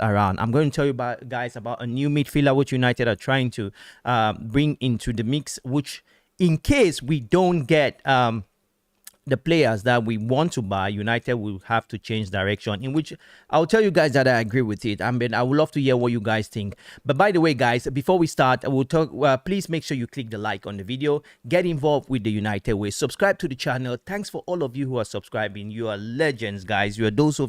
around. I'm going to tell you guys about a new midfielder which United are trying to bring into the mix, which in case we don't get the players that we want to buy, United will have to change direction, in which I'll tell you guys that I agree with it. I mean, I would love to hear what you guys think. But by the way, guys, before we start, I will talk. Please make sure you click the like on the video. Get involved with the United way. Subscribe to the channel. Thanks for all of you who are subscribing. You are legends, guys. You are those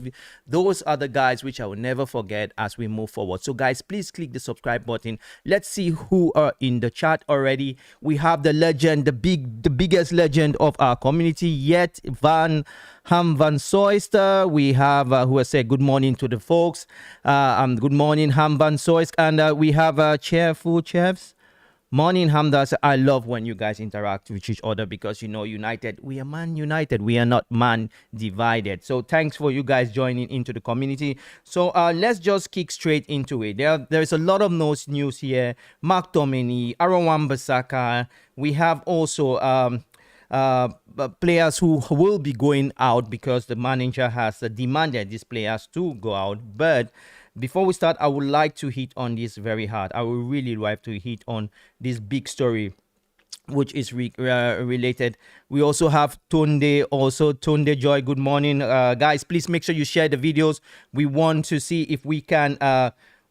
are the guys which I will never forget as we move forward. So, guys, please click the subscribe button. Let's see who are in the chat already. We have the legend, the biggest legend of our community yet, Van Soyster. We have who has said good morning to the folks. Good morning, Van Soyster. And we have Cheerful Chefs. Morning, Hamdas. I love when you guys interact with each other because, you know, United, we are man united. We are not man divided. So thanks for you guys joining into the community. So let's just kick straight into it. There's a lot of news here. McTominay, Wan Bissaka. We have also players who will be going out because the manager has demanded these players to go out. But before we start, I would like to hit on this very hard. I would really like to hit on this big story which is related. We also have Tunde Joy. Good morning, guys. Please make sure you share the videos. We want to see if we can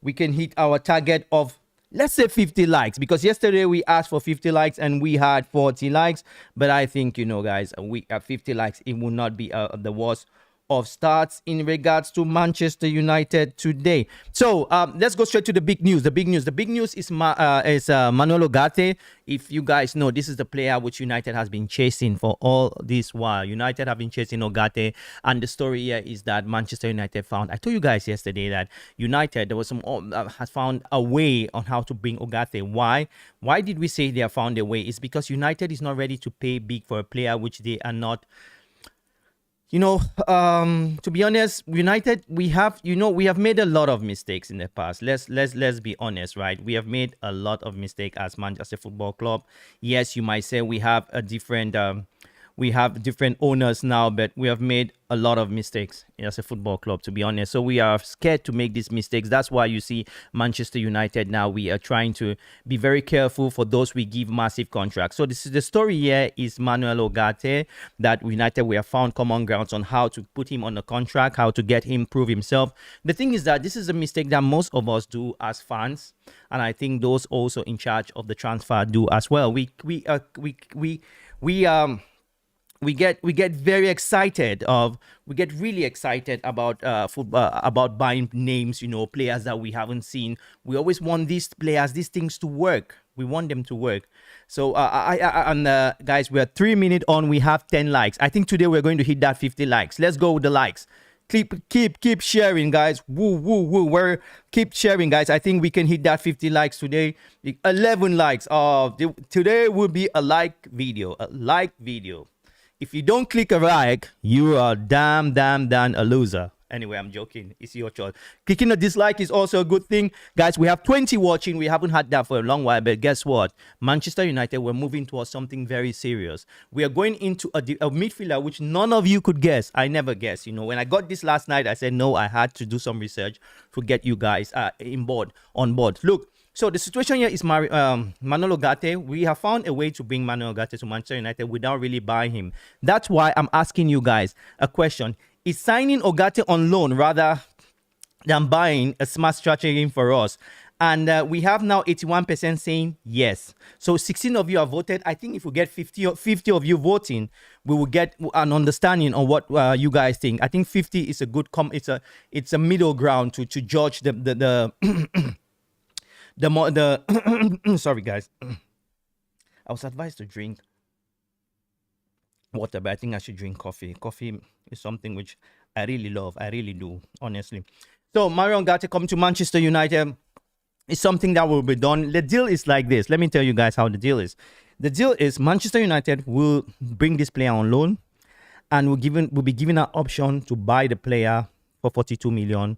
hit our target of, let's say, 50 likes, because yesterday we asked for 50 likes and we had 40 likes. But I think, you know, guys, we at 50 likes, it will not be the worst of starts in regards to Manchester United today. So let's go straight to the big news. The big news is Manuel Ugarte. If you guys know, this is the player which United has been chasing for all this while. United have been chasing Ugarte, and the story here is that Manchester United found, I told you guys yesterday that United, there was some has found a way on how to bring Ugarte. Why did we say they have found a way? It's because United is not ready to pay big for a player which they are not. You know, to be honest, United, we have made a lot of mistakes in the past. Let's be honest, right? We have made a lot of mistakes as Manchester Football Club. Yes, you might say we have a different owners now, but we have made a lot of mistakes as a football club, to be honest. So we are scared to make these mistakes. That's why you see Manchester United now, we are trying to be very careful for those we give massive contracts. So this is the story here is Manuel Ugarte, that United, we have found common grounds on how to put him on a contract, how to get him prove himself. The thing is that this is a mistake that most of us do as fans, and I think those also in charge of the transfer do as well. We get really excited about football, about buying names, you know, players that we haven't seen. We always want these players, these things to work. We want them to work. So guys, we're 3 minutes on. We have 10 likes. I think today we're going to hit that 50 likes. Let's go with the likes. Keep sharing, guys. Woo. Keep sharing, guys. I think we can hit that 50 likes today. 11 likes. Today will be a like video. If you don't click a like, you are damn a loser. Anyway, I'm joking. It's your choice. Clicking a dislike is also a good thing. Guys, we have 20 watching. We haven't had that for a long while. But guess what? Manchester United, we're moving towards something very serious. We are going into a midfielder which none of you could guess. I never guessed. You know, when I got this last night, I said, no, I had to do some research to get you guys on board. Look. So the situation here is Manuel Ugarte. We have found a way to bring Manuel Ugarte to Manchester United without really buying him. That's why I'm asking you guys a question. Is signing Ugarte on loan rather than buying a smart strategy for us? And we have now 81% saying yes. So 16 of you have voted. I think if we get 50 of you voting, we will get an understanding on what you guys think. I think 50 is a good it's a middle ground to judge the sorry, guys. I was advised to drink water, but I think I should drink coffee. Coffee is something which I really love. I really do, honestly. So Manuel Ugarte coming to Manchester United is something that will be done. The deal is like this. Let me tell you guys how the deal is. The deal is Manchester United will bring this player on loan, and will be given an option to buy the player for £42 million,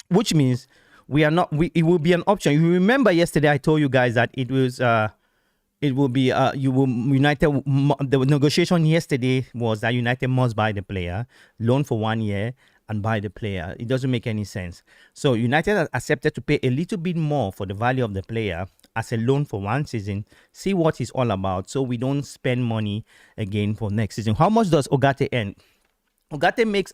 which means it will be an option. You remember yesterday I told you guys that it was United. The negotiation yesterday was that United must buy the player, loan for 1 year, and buy the player. It doesn't make any sense. So United has accepted to pay a little bit more for the value of the player as a loan for 1 season, see what he's all about, so we don't spend money again for next season. How much does Ugarte earn? Ugarte makes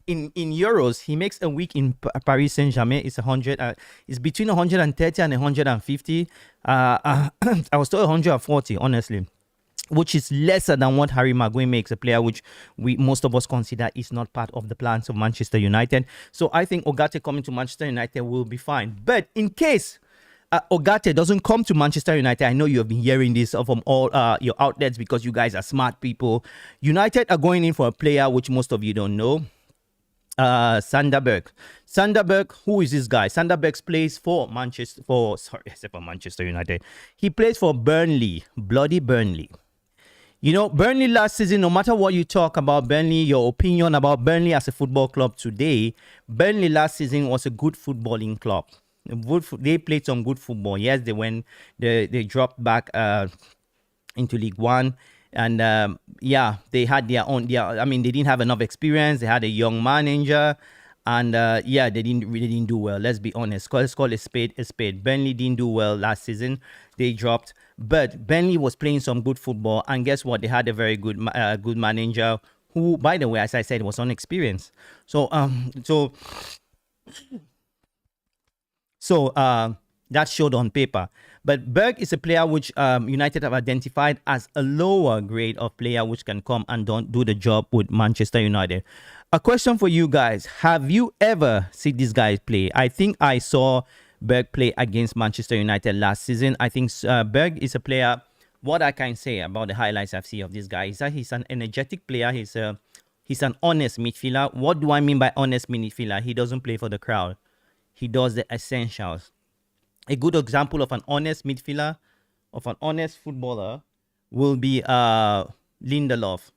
in euros. He makes a week in Paris Saint-Germain. It's 100. It's between 130 and 150. I was told 140, honestly, which is lesser than what Harry Maguire makes, a player which most of us consider is not part of the plans of Manchester United. So I think Ugarte coming to Manchester United will be fine. But in case Ugarte doesn't come to Manchester United, I know you have been hearing this from all your outlets because you guys are smart people. United are going in for a player which most of you don't know. Sander Berge. Sander Berge, who is this guy? Sander Berge plays for Manchester United. He plays for Burnley, bloody Burnley. You know, Burnley last season, no matter what you talk about Burnley, your opinion about Burnley as a football club today, Burnley last season was a good footballing club. They played some good football. Yes, they dropped back into League One. And yeah, they had their own. I mean, they didn't have enough experience. They had a young manager, and yeah, they didn't do well. Let's be honest. Let's call a spade a spade. Burnley didn't do well last season. They dropped, but Burnley was playing some good football, and guess what? They had a very good good manager who, by the way, as I said, was unexperienced. So that showed on paper. But Berge is a player which United have identified as a lower grade of player which can come and don't do the job with Manchester United. A question for you guys. Have you ever seen these guys play? I think I saw Berge play against Manchester United last season. I think Berge is a player. What I can say about the highlights I've seen of this guy is that he's an energetic player. He's an honest midfielder. What do I mean by honest midfielder? He doesn't play for the crowd. He does the essentials. A good example of an honest midfielder, of an honest footballer, will be Lindelof.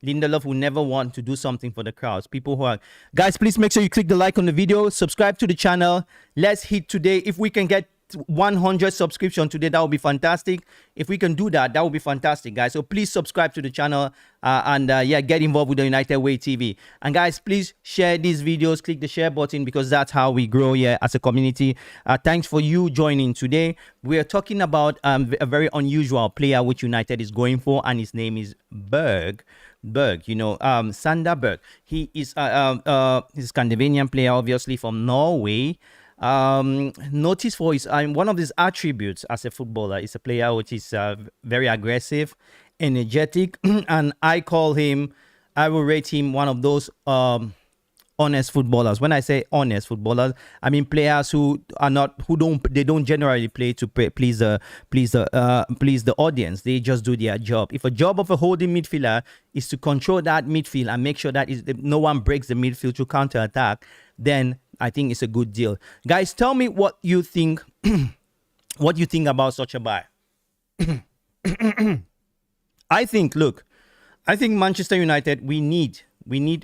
Lindelof will never want to do something for the crowds. People who are... Guys, please make sure you click the like on the video. Subscribe to the channel. Let's hit today. If we can get 100 subscription today, that would be fantastic. If we can do that, that would be fantastic, guys. So please subscribe to the channel and yeah, get involved with the United Way TV. And guys, please share these videos. Click the share button because that's how we grow here as a community. Thanks for you joining today. We are talking about a very unusual player which United is going for, and his name is Berge. You know, Sander Berge. He is a Scandinavian player, obviously from Norway. Notice for his one of his attributes as a footballer is a player which is very aggressive, energetic, and I will rate him one of those honest footballers. When I say honest footballers, I mean players who don't generally play to please the audience. They just do their job. If a job of a holding midfielder is to control that midfield and make sure that no one breaks the midfield to counter attack, then I think it's a good deal. Guys, tell me what you think. What you think about such a buy? I think Manchester United, we need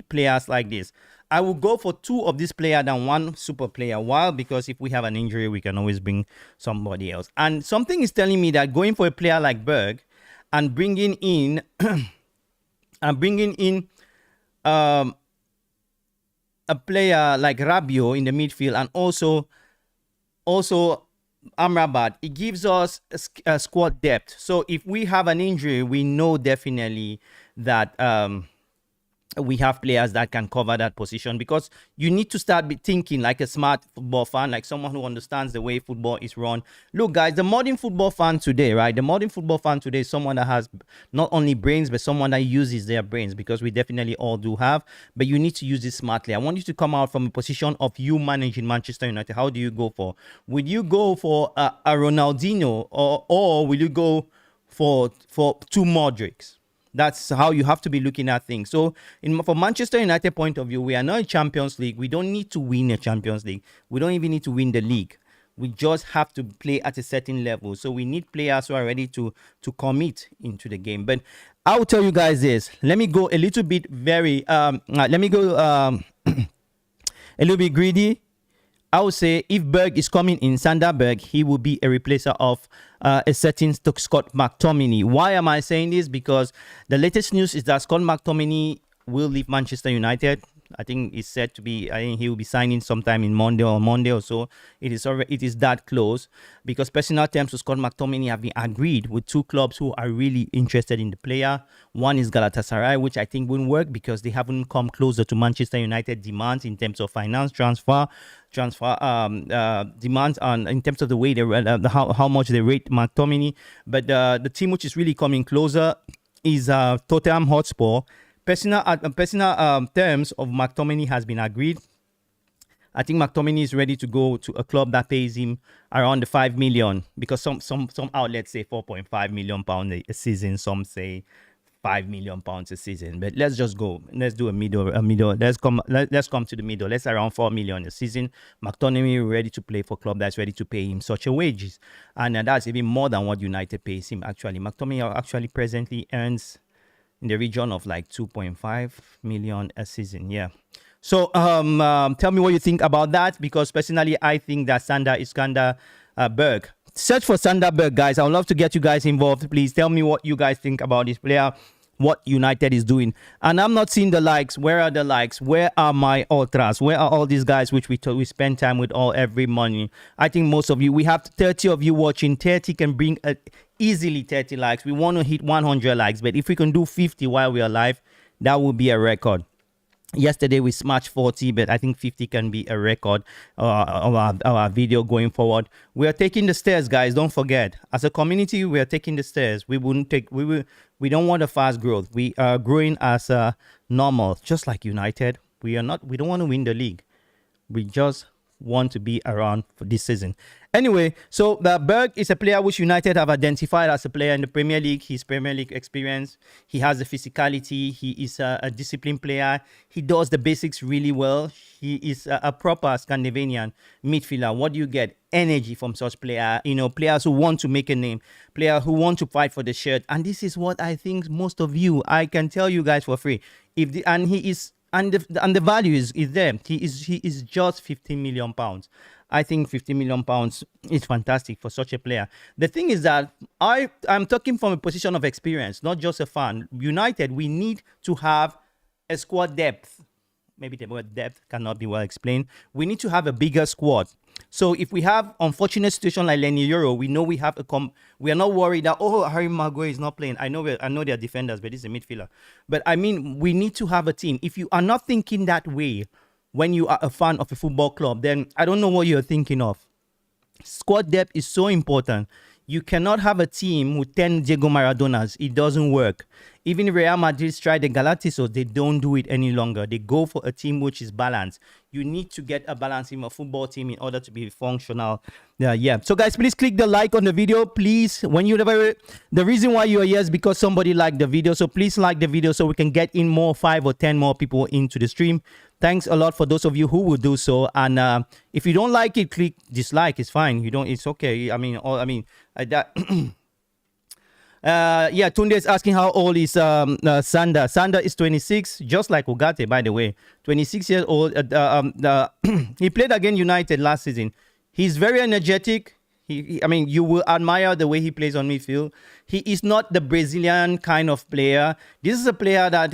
players like this. I will go for 2 of this player than 1 super player. Why? Because if we have an injury, we can always bring somebody else. And something is telling me that going for a player like Berge and bringing in a player like Rabiot in the midfield and also Amrabat, it gives us a squad depth. So if we have an injury, we know definitely that we have players that can cover that position, because you need to start thinking like a smart football fan, like someone who understands the way football is run. Look, guys, the modern football fan today, right? The modern football fan today is someone that has not only brains, but someone that uses their brains, because we definitely all do have, but you need to use it smartly. I want you to come out from a position of you managing Manchester United. How do you go for? Would you go for a Ronaldinho or will you go for 2 Modrics? That's how you have to be looking at things. So from Manchester United point of view, we are not in Champions League. We don't need to win a Champions League. We don't even need to win the league. We just have to play at a certain level. So we need players who are ready to commit into the game. But I will tell you guys this. Let me go a little bit a little bit greedy. I would say if Berge is coming in, Sander Berge, he will be a replacer of a certain Scott McTominay. Why am I saying this? Because the latest news is that Scott McTominay will leave Manchester United. I think it's said to be. I think he will be signing sometime in Monday or so. It is that close because personal terms with Scott McTominay have been agreed with two clubs who are really interested in the player. One is Galatasaray, which I think won't work because they haven't come closer to Manchester United demands in terms of finance transfer demands on in terms of the way they how much they rate McTominay. But the team which is really coming closer is Tottenham Hotspur. Personal terms of McTominay has been agreed. I think McTominay is ready to go to a club that pays him around the 5 million because some outlets say 4.5 million pounds a season. Some say 5 million pounds a season. But let's just go. Let's do a middle. Let's come to the middle. Let's around 4 million a season. McTominay ready to play for a club that's ready to pay him such a wages, and that's even more than what United pays him. Actually, McTominay actually presently earns in the region of like 2.5 million a season. Yeah. So tell me what you think about that, because personally I think that Sander Berge. Search for Sander Berge, guys. I would love to get you guys involved. Please tell me what you guys think about this player, what United is doing. And I'm not seeing the likes. Where are the likes? Where are my ultras? Where are all these guys which we spend time with every morning? I think most of you, we have 30 of you watching. 30 can bring easily 30 likes. We want to hit 100 likes, but if we can do 50 while we are live, that would be a record. Yesterday we smashed 40, but I think 50 can be a record of our video going forward. We are taking the stairs, guys. Don't forget, as a community, we are taking the stairs. We don't want a fast growth. We are growing as normal, just like United. We don't want to win the league. We just want to be around for this season. Anyway, so Berge is a player which United have identified as a player in the Premier League. His Premier League experience, he has the physicality, he is a disciplined player, he does the basics really well. He is a proper Scandinavian midfielder. What do you get? Energy from such player, players who want to make a name, players who want to fight for the shirt. And this is what I think most of you, I can tell you guys for free. And the value is there. He is just 15 million pounds. I think 50 million pounds is fantastic for such a player. The thing is that I'm talking from a position of experience, not just a fan. United, we need to have a squad depth. Maybe the word depth cannot be well explained. We need to have a bigger squad. So if we have unfortunate situation like Lenny Euro, we know we have we are not worried that Harry Maguire is not playing. I know they are defenders, but he's a midfielder. But I mean, we need to have a team. If you are not thinking that way when you are a fan of a football club, then I don't know what you're thinking of. Squad depth is so important. You cannot have a team with 10 Diego Maradonas. It doesn't work. Even Real Madrid tried the Galatasaray, they don't do it any longer. They go for a team which is balanced. You need to get a balance in a football team in order to be functional. Yeah. So guys, please click the like on the video. Please, the reason why you are here is because somebody liked the video. So please like the video so we can get in more 5 or 10 more people into the stream. Thanks a lot for those of you who will do so. And if you don't like it, click dislike. It's fine. It's okay. Yeah, Tunde is asking how old is Sander. Sander is 26, just like Ugarte, by the way. 26 years old. He played against United last season. He's very energetic. You will admire the way he plays on midfield. He is not the Brazilian kind of player. This is a player that,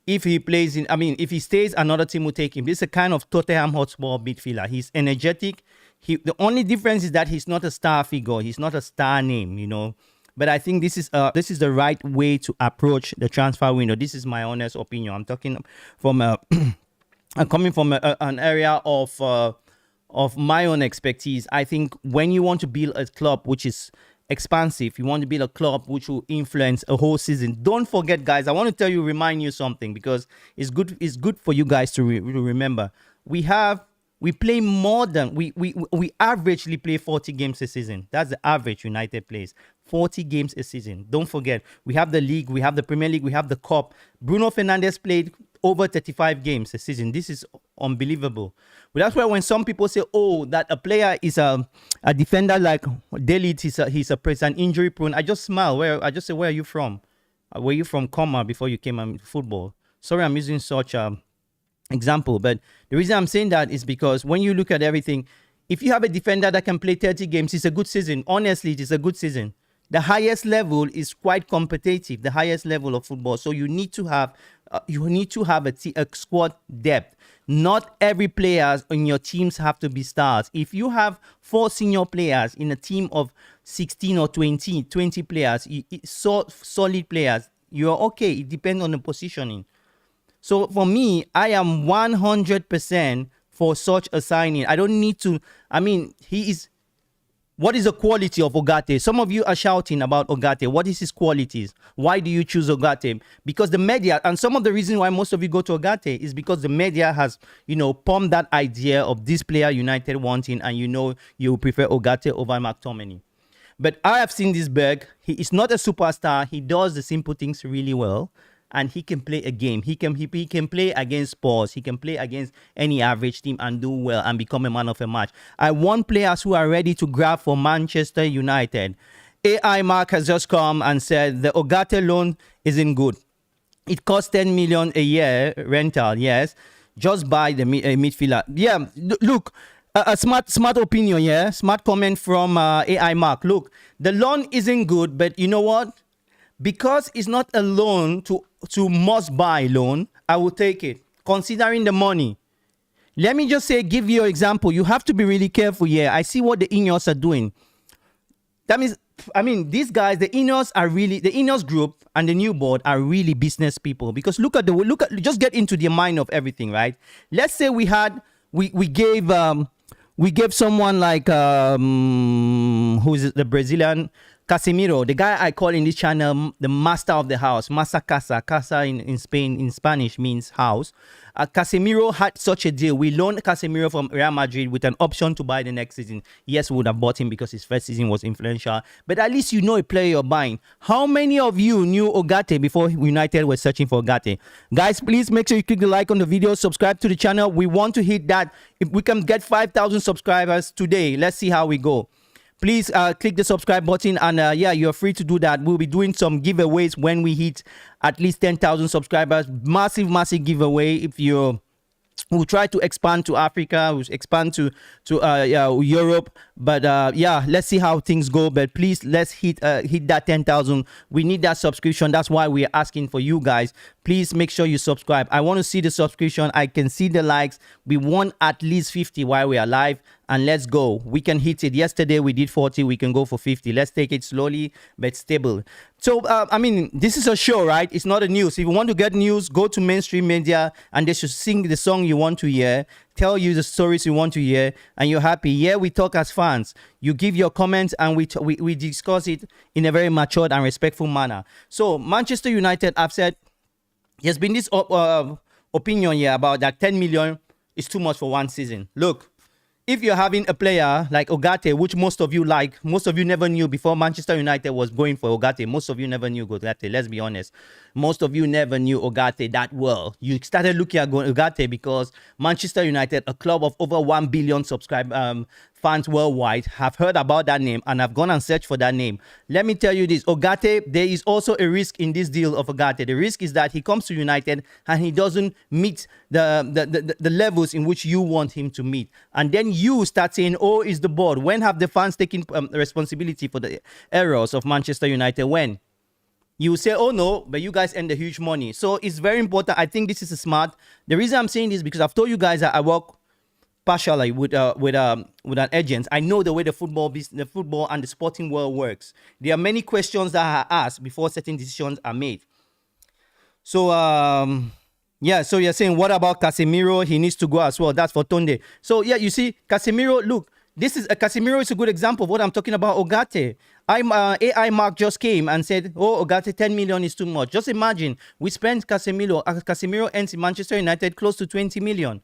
if he stays, another team will take him. This is a kind of Tottenham Hotspur midfielder. He's energetic. The only difference is that he's not a star figure. He's not a star name, But I think this is the right way to approach the transfer window. This is my honest opinion. I'm talking from I'm coming from an area of my own expertise. I think when you want to build a club which is expansive, you want to build a club which will influence a whole season. Don't forget, guys. I want to remind you something because it's good for you guys to remember. We play more than we averagely play 40 games a season. That's the average United plays. 40 games a season. Don't forget, we have the league, we have the Premier League, we have the Cup. Bruno Fernandes played over 35 games a season. This is unbelievable. But that's why when some people say, that a player is a defender like De Ligt, he's an injury prone, I just smile. I just say, where are you from? Were you from Coma before you came into football? Sorry, I'm using such example, but the reason I'm saying that is because when you look at everything, if you have a defender that can play 30 games, it's a good season. Honestly, it is a good season. The highest level is quite competitive, the highest level of football. So you need to have you need to have a squad depth. Not every players in your teams have to be stars. If you have 4 senior players in a team of 16 or 20 players, solid players, you're okay. It depends on the positioning. So for me, I am 100% for such a signing. I don't need to. I mean, what is the quality of Ugarte? Some of you are shouting about Ugarte. What is his qualities? Why do you choose Ugarte? Because the media, and some of the reason why most of you go to Ugarte is because the media has, pumped that idea of this player United wanting, and you prefer Ugarte over McTominay. But I have seen this Berg. He is not a superstar. He does the simple things really well. And he can play a game. He can play against Spurs. He can play against any average team and do well and become a man of a match. I want players who are ready to grab for Manchester United. AI Mark has just come and said the Ugarte loan isn't good. It costs 10 million a year rental. Yes, just buy the midfielder. Yeah, look. A smart opinion. Yeah, smart comment from AI Mark. Look, the loan isn't good, but you know what? Because it's not a loan to must-buy loan, I will take it, considering the money. Let me just give you an example. You have to be really careful here. I see what the Inos are doing. That means, these guys, the Inos group and the new board are really business people. Because just get into the mind of everything, right? Let's say we gave someone like who is it, the Brazilian Casemiro, the guy I call in this channel the master of the house, Masa Casa. Casa in Spanish means house. Casemiro had such a deal. We loaned Casemiro from Real Madrid with an option to buy the next season. Yes, we would have bought him because his first season was influential. But at least a player you're buying. How many of you knew Ugarte before United were searching for Ugarte? Guys, please make sure you click the like on the video, subscribe to the channel. We want to hit that. If we can get 5,000 subscribers today, let's see how we go. Please click the subscribe button, and you're free to do that. We'll be doing some giveaways when we hit at least 10,000 subscribers. Massive giveaway. If we'll try to expand to Africa, we'll expand to Europe, but let's see how things go. But please, let's hit that 10,000. We need that subscription. That's why we're asking for you guys. Please make sure you subscribe. I want to see the subscription. I can see the likes. We want at least 50 while we are live. And let's go. We can hit it. Yesterday we did 40. We can go for 50. Let's take it slowly but stable. So, this is a show, right? It's not a news. If you want to get news, go to mainstream media and they should sing the song you want to hear, tell you the stories you want to hear, and you're happy. Here we talk as fans. You give your comments and we discuss it in a very matured and respectful manner. So, Manchester United, I've said, there's been this opinion here about that 10 million is too much for one season. Look. If you're having a player like Ugarte, which most of you never knew before Manchester United was going for Ugarte. Most of you never knew Ugarte, let's be honest. Most of you never knew Ugarte that well. You started looking at Ugarte because Manchester United, a club of over 1 billion fans worldwide, have heard about that name and have gone and searched for that name. Let me tell you this, Ugarte, there is also a risk in this deal of Ugarte. The risk is that he comes to United and he doesn't meet the levels in which you want him to meet. And then you start saying, oh, it's the board. When have the fans taken responsibility for the errors of Manchester United? When? You say, oh no, but you guys earn the huge money. So it's very important. I think this is smart. The reason I'm saying this is because I've told you guys that I work partially with an agent. I know the way the football and the sporting world works. There are many questions that are asked before certain decisions are made. So so you're saying, what about Casemiro? He needs to go as well. That's for Tunde. So you see, Casemiro, look, Casemiro is a good example of what I'm talking about. Ugarte. AI Mark just came and said, oh, Ugarte, 10 million is too much. Just imagine, we spent Casemiro earns in Manchester United close to 20 million.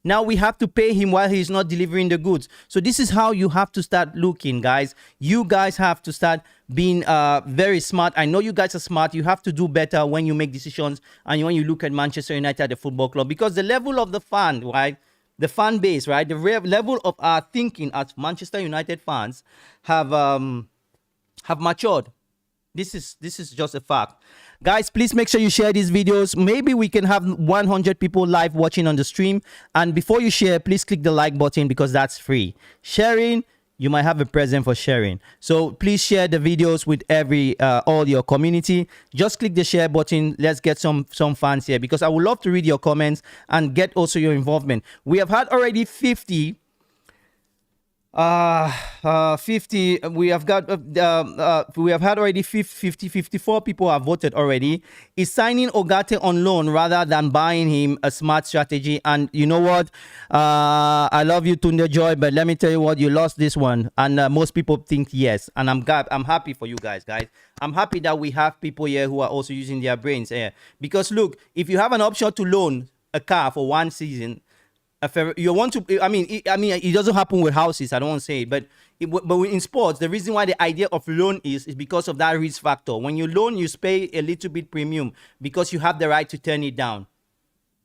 Now we have to pay him while he's not delivering the goods. So this is how you have to start looking, guys. You guys have to start being very smart. I know you guys are smart. You have to do better when you make decisions and when you look at Manchester United, the football club, because the level of the fan, right? The fan base, right? The level of our thinking as Manchester United fans have matured. This is just a fact. Guys, please make sure you share these videos. Maybe we can have 100 people live watching on the stream. And before you share, please click the like button because that's free. Sharing you might have a present for sharing. So please share the videos with all your community. Just click the share button. Let's get some fans here, because I would love to read your comments and get also your involvement. We have had already 50. 50. We have had already 54 people have voted already. Is signing Ugarte on loan rather than buying him a smart strategy? And you know what, I love you, Tunde Joy, but let me tell you what, you lost this one, and most people think yes, and I'm happy for you guys. I'm happy that we have people here who are also using their brains here, because look, if you have an option to loan a car for 1 season, you want to, I mean, it doesn't happen with houses. I don't want to say it, but in sports, the reason why the idea of loan is because of that risk factor. When you loan, you pay a little bit premium because you have the right to turn it down.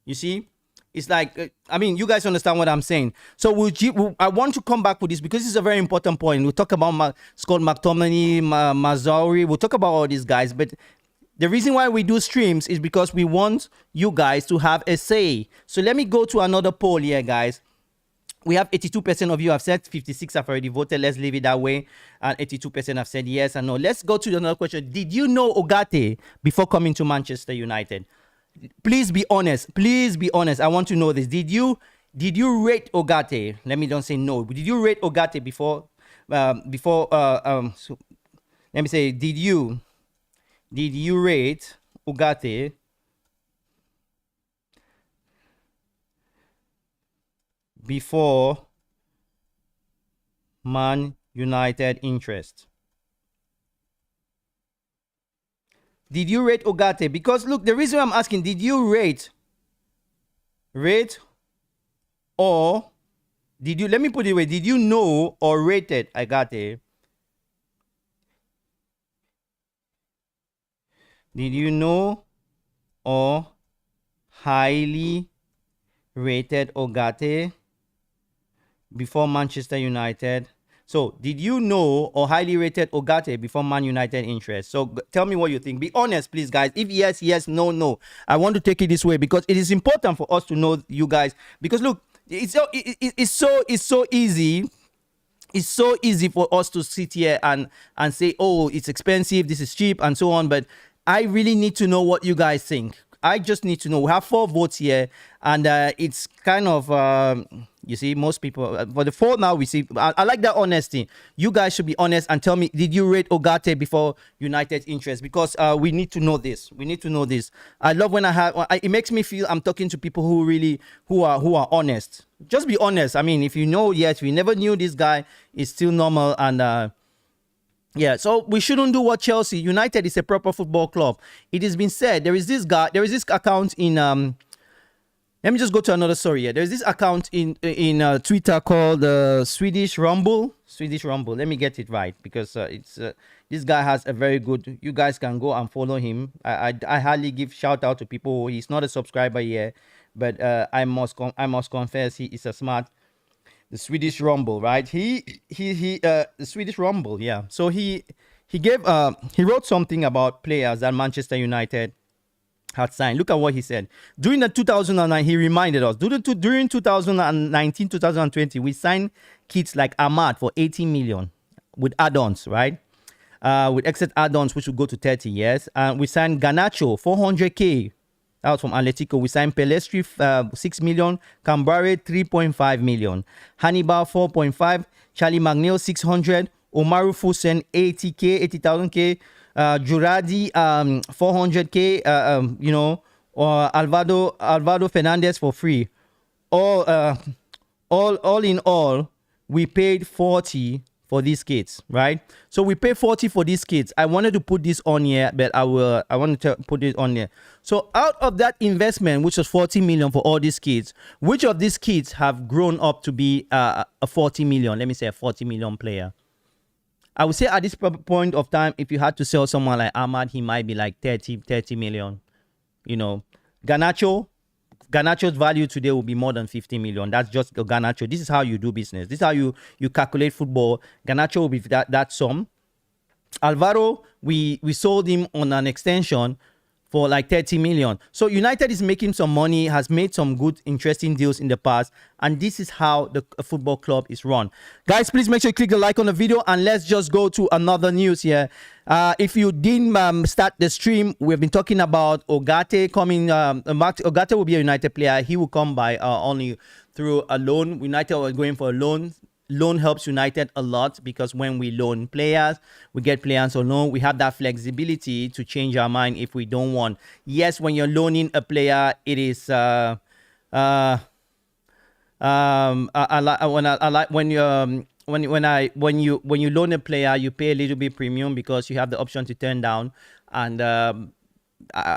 You see, it's like, I mean, you guys understand what I'm saying. So I want to come back with this because this is a very important point. We'll talk about Scott McTominay, Mazraoui. We'll talk about all these guys, but the reason why we do streams is because we want you guys to have a say. So let me go to another poll here, guys. We have 82% of you have said, 56 have already voted. Let's leave it that way. And 82% have said yes and no. Let's go to another question. Did you know Ugarte before coming to Manchester United? Please be honest. Please be honest. I want to know this. Did you rate Ugarte? Let me don't say no. Did you rate Ugarte before? So let me say, did you rate Ugarte before Man United interest? Did you rate Ugarte? Because look, the reason I'm asking, did you rate or did you, let me put it away, did you know or rated Ugarte? Did you know or highly rated Ugarte before Manchester United? So, did you know or highly rated Ugarte before Man United interest? So, tell me what you think. Be honest, please, guys. If yes, yes, no, no. I want to take it this way because it is important for us to know you guys. Because look, it's so easy. It's so easy for us to sit here and say, oh, it's expensive, this is cheap, and so on. But I really need to know what you guys think. I just need to know. We have 4 votes here, and it's kind of, you see, most people, for the 4 now, we see, I like that honesty. You guys should be honest and tell me, did you rate Ugarte before United's interest? Because we need to know this. We need to know this. I love when it makes me feel I'm talking to people who are honest. Just be honest. I mean, if you know, yes, we never knew this guy, is still normal, and yeah, so we shouldn't do what Chelsea. United is a proper football club. It has been said, there is this account in let me just go to another story here. There's this account in Twitter called Swedish Rumble. Let me get it right, because this guy has a very good, you guys can go and follow him. I highly give shout out to people. He's not a subscriber here, but I must confess he is a smart. The Swedish Rumble, right? The Swedish Rumble, yeah. So he wrote something about players that Manchester United had signed. Look at what he said. During the 2009, he reminded us, during 2019-2020, we signed kids like Ahmad for 18 million with add-ons, right? With exit add-ons, which will go to 30 years. And we signed Garnacho, 400k. That was from Atletico. We signed Pelestri, 6 million. Cambare, 3.5 million. Hannibal, 4.5. Charlie Magnell, 600. Omaru Fusen, 80,000k. Juradi, 400k. Or Alvaro Fernandez for free. All in all, we paid 40 for these kids, right? So we pay 40 for these kids. I wanted to put this on here, but I wanted to put it on here. So out of that investment, which was 40 million for all these kids, which of these kids have grown up to be a 40 million, let me say a 40 million player? I would say at this point of time, if you had to sell someone like Ahmad, he might be like 30 million. Garnacho's value today will be more than 50 million. That's just Garnacho. This is how you do business. This is how you calculate football. Garnacho will be that sum. Alvaro, we sold him on an extension for like 30 million. So United is making some money, has made some good, interesting deals in the past. And this is how the football club is run. Guys, please make sure you click the like on the video. And let's just go to another news here. If you didn't start the stream, we've been talking about Ugarte coming. Ugarte will be a United player. He will come by only through a loan. United was going for a loan. Loan helps United a lot because when we loan players, we get players on loan. We have that flexibility to change our mind if we don't want. Yes, when you're loaning a player, it is I like when you loan a player, you pay a little bit premium because you have the option to turn down, and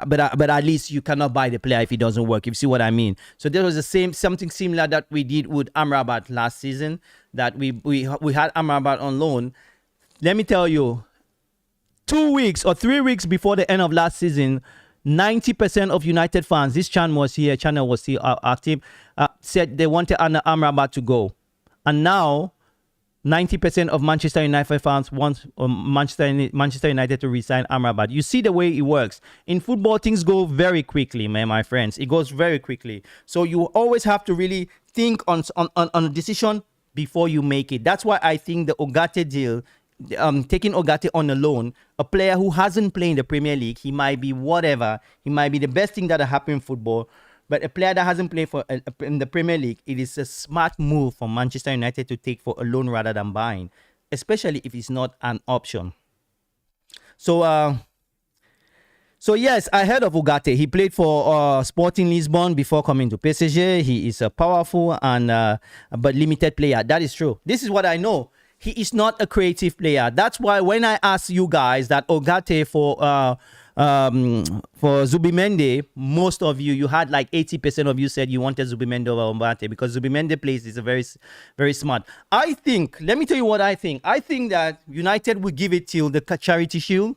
but at least you cannot buy the player if it doesn't work. If you see what I mean. So there was something similar that we did with Amrabat last season. That we had Amrabat on loan. Let me tell you, 2 weeks or 3 weeks before the end of last season, 90% of United fans, this channel was here active, said they wanted Amrabat to go, and now 90% of Manchester United fans want Manchester United to resign Amrabat. You see the way it works. In football, things go very quickly, man, my friends. It goes very quickly. So you always have to really think on a decision before you make it. That's why I think the Ugarte deal, taking Ugarte on a loan, a player who hasn't played in the Premier League, he might be whatever. He might be the best thing that happened in football. But a player that hasn't played in the Premier League, it is a smart move for Manchester United to take for a loan rather than buying, especially if it's not an option. So yes, I heard of Ugarte. He played for Sporting Lisbon before coming to PSG. He is a powerful and but limited player. That is true. This is what I know. He is not a creative player. That's why when I asked you guys that Ugarte for Zubimendi, most of you had like 80% of you said you wanted Zubimendi over Ugarte because Zubimendi plays is a very smart. I think, let me tell you what I think. I think that United will give it till the Charity Shield.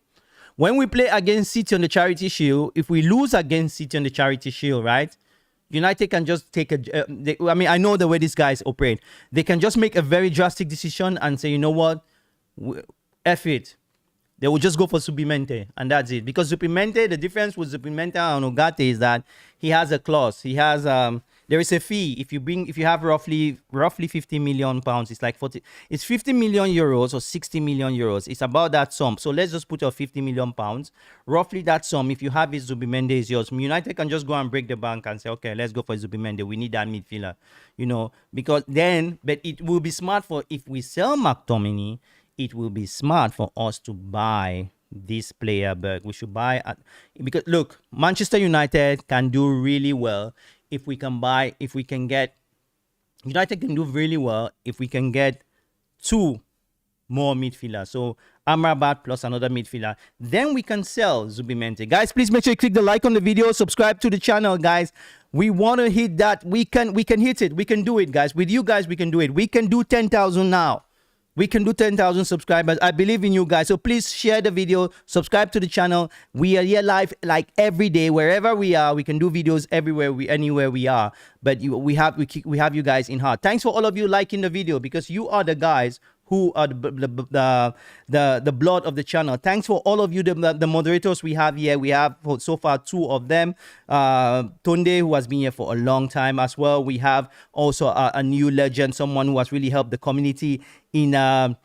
When we play against City on the Charity Shield, if we lose against City on the Charity Shield, right? United can just take I mean, I know the way these guys operate. They can just make a very drastic decision and say, you know what? F it. They will just go for Zubimendi, and that's it. Because Zubimendi, the difference with Zubimendi and Ugarte is that he has a clause. He has there is a fee if you have roughly 50 million pounds. It's like 40. It's 50 million euros or 60 million euros. It's about that sum. So let's just put your 50 million pounds. Roughly that sum. If you have it, Zubimendi is yours. United can just go and break the bank and say, okay, let's go for Zubimendi. We need that midfielder, you know, because then, but it will be smart for if we sell McTominay. It will be smart for us to buy this player back. We should buy because look, Manchester United can do really well if we can get United can do really well if we can get 2 more midfielders. So Amrabat plus another midfielder. Then we can sell Zubimendi. Guys, please make sure you click the like on the video, subscribe to the channel, guys. We want to hit that. We can hit it. We can do it, guys. With you guys, we can do it. We can do 10,000 now. We can do 10,000 subscribers. I believe in you guys. So please share the video, subscribe to the channel. We are here live like every day, wherever we are. We can do videos anywhere we are. But we have you guys in heart. Thanks for all of you liking the video because you are the guys who are the blood of the channel. Thanks for all of you, the moderators we have here. We have so far 2 of them. Tunde, who has been here for a long time as well. We have also a new legend, someone who has really helped the community in Ham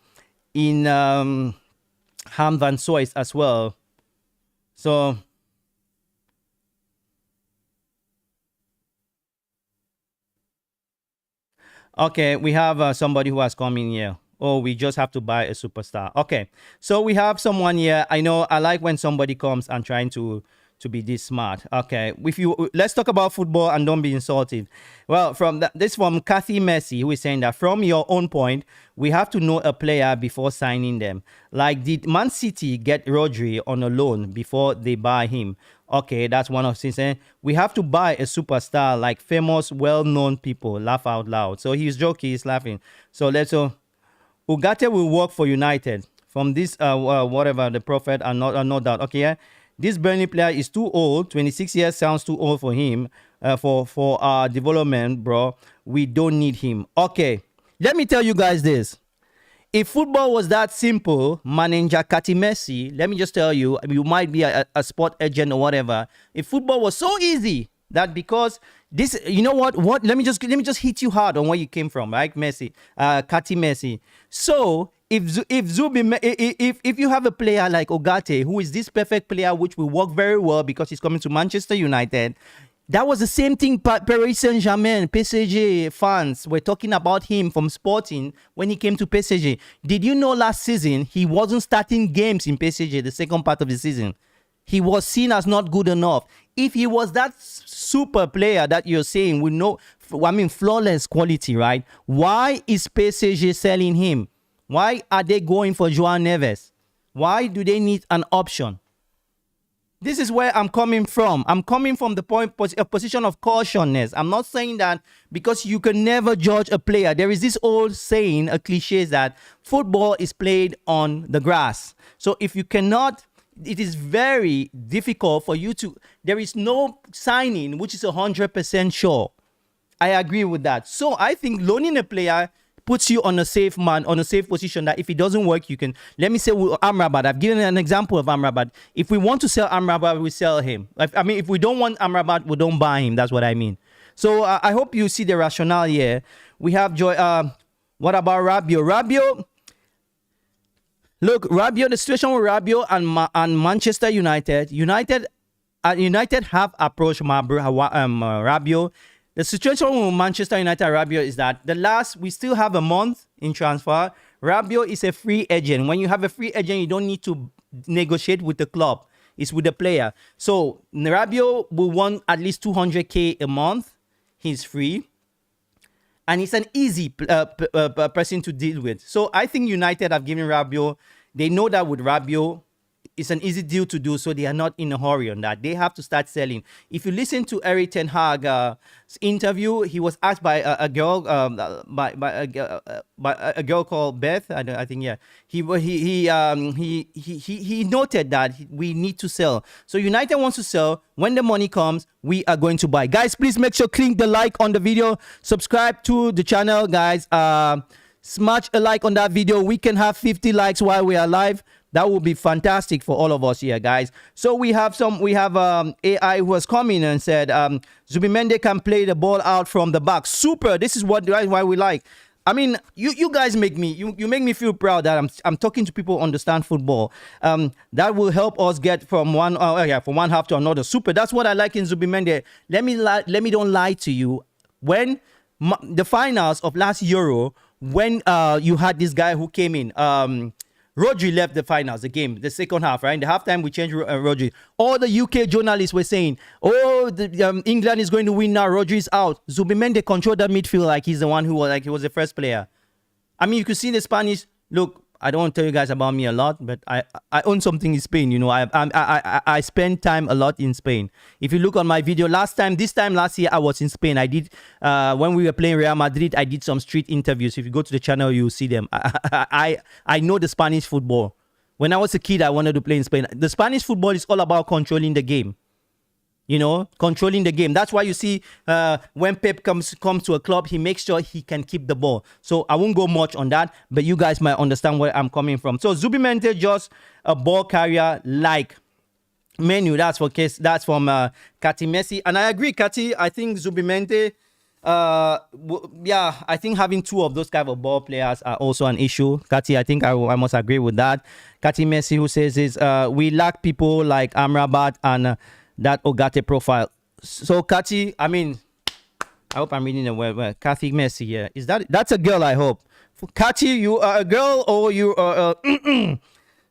van Soest as well. So okay, we have somebody who has come in here. Oh, we just have to buy a superstar. Okay, so we have someone here. I know I like when somebody comes and trying to be this smart. Okay, let's talk about football and don't be insulted. Well, from Kathy Messi, who is saying that from your own point, we have to know a player before signing them. Like, did Man City get Rodri on a loan before they buy him? Okay, that's one of things. We have to buy a superstar like famous, well-known people. Laugh out loud. So he's joking, he's laughing. So let's Ugarte will work for United. From this, whatever, the prophet and no doubt. Okay, yeah? This Burnley player is too old. 26 years sounds too old for him. For our development, bro. We don't need him. Okay, let me tell you guys this. If football was that simple, manager Kati Messi, let me just tell you, you might be a sport agent or whatever. If football was so easy that because this, you know what? Let me just hit you hard on where you came from, right? Messi, Kati Messi. So if you have a player like Ugarte, who is this perfect player, which will work very well because he's coming to Manchester United. That was the same thing Paris Saint-Germain, PSG fans were talking about him from Sporting when he came to PSG. Did you know last season he wasn't starting games in PSG the second part of the season? He was seen as not good enough. If he was that super player that you're saying with flawless quality, right? Why is PSG selling him? Why are they going for Joao Neves? Why do they need an option? This is where I'm coming from. I'm coming from the position of cautiousness. I'm not saying that because you can never judge a player. There is this old saying, a cliche, that football is played on the grass. So if you cannot, it is very difficult for you to, there is no signing which is 100% sure. I agree with that. So I think loaning a player puts you on a safe position that if it doesn't work, you can, let me say with Amrabat, I've given an example of Amrabat. If we want to sell Amrabat, we sell him. If we don't want Amrabat, we don't buy him. That's what I mean. So I hope you see the rationale here. We have what about Rabiot? Look, Rabiot, the situation with Rabiot and Manchester United. United have approached Rabiot. The situation with Manchester United and Rabiot is that we still have a month in transfer. Rabiot is a free agent. When you have a free agent, you don't need to negotiate with the club. It's with the player. So Rabiot will want at least 200K a month. He's free. And he's an easy person to deal with. So I think United have given Rabiot. They know that with Rabiot, it's an easy deal to do, so they are not in a hurry on that. They have to start selling. If you listen to Erik ten Hag's interview, he was asked by a girl, by a girl called Beth. I think, yeah. He noted that we need to sell. So United wants to sell. When the money comes, we are going to buy. Guys, please make sure click the like on the video. Subscribe to the channel, guys. Smash a like on that video. We can have 50 likes while we are live. That would be fantastic for all of us here, guys. So we have AI who has come in and said Zubimendi can play the ball out from the back. Super. This is why we like. I mean, you guys make me you make me feel proud that I'm talking to people who understand football. That will help us get from one half to another. Super. That's what I like in Zubimendi. Let me don't lie to you. When the finals of last Euro, when you had this guy who came in, Rodri left the finals, the second half, right? In the halftime, we changed Rodri. All the UK journalists were saying, England is going to win now. Rodri is out. Zubimendi controlled that midfield like he's the one who was the first player. I mean, you could see the Spanish. Look, I don't want to tell you guys about me a lot, but I own something in Spain. You know, I spend time a lot in Spain. If you look on my video last year, I was in Spain. I did when we were playing Real Madrid. I did some street interviews. If you go to the channel, you'll see them. I know the Spanish football. When I was a kid, I wanted to play in Spain. The Spanish football is all about controlling the game. You know, controlling the game. That's why you see when Pep comes to a club, he makes sure he can keep the ball. So I won't go much on that, but you guys might understand where I'm coming from. So Zubimendi just a ball carrier like Menu. That's from Kati Messi. And I agree, Kati. I think Zubimendi, I think having two of those kind of ball players are also an issue. Kati, I think I must agree with that. Kati Messi, who says is we lack people like Amrabat and that Ugarte profile. So Kati, I mean, I hope I'm reading the word. Kati Messi, yeah. That's a girl, I hope. Kati, you are a girl or you are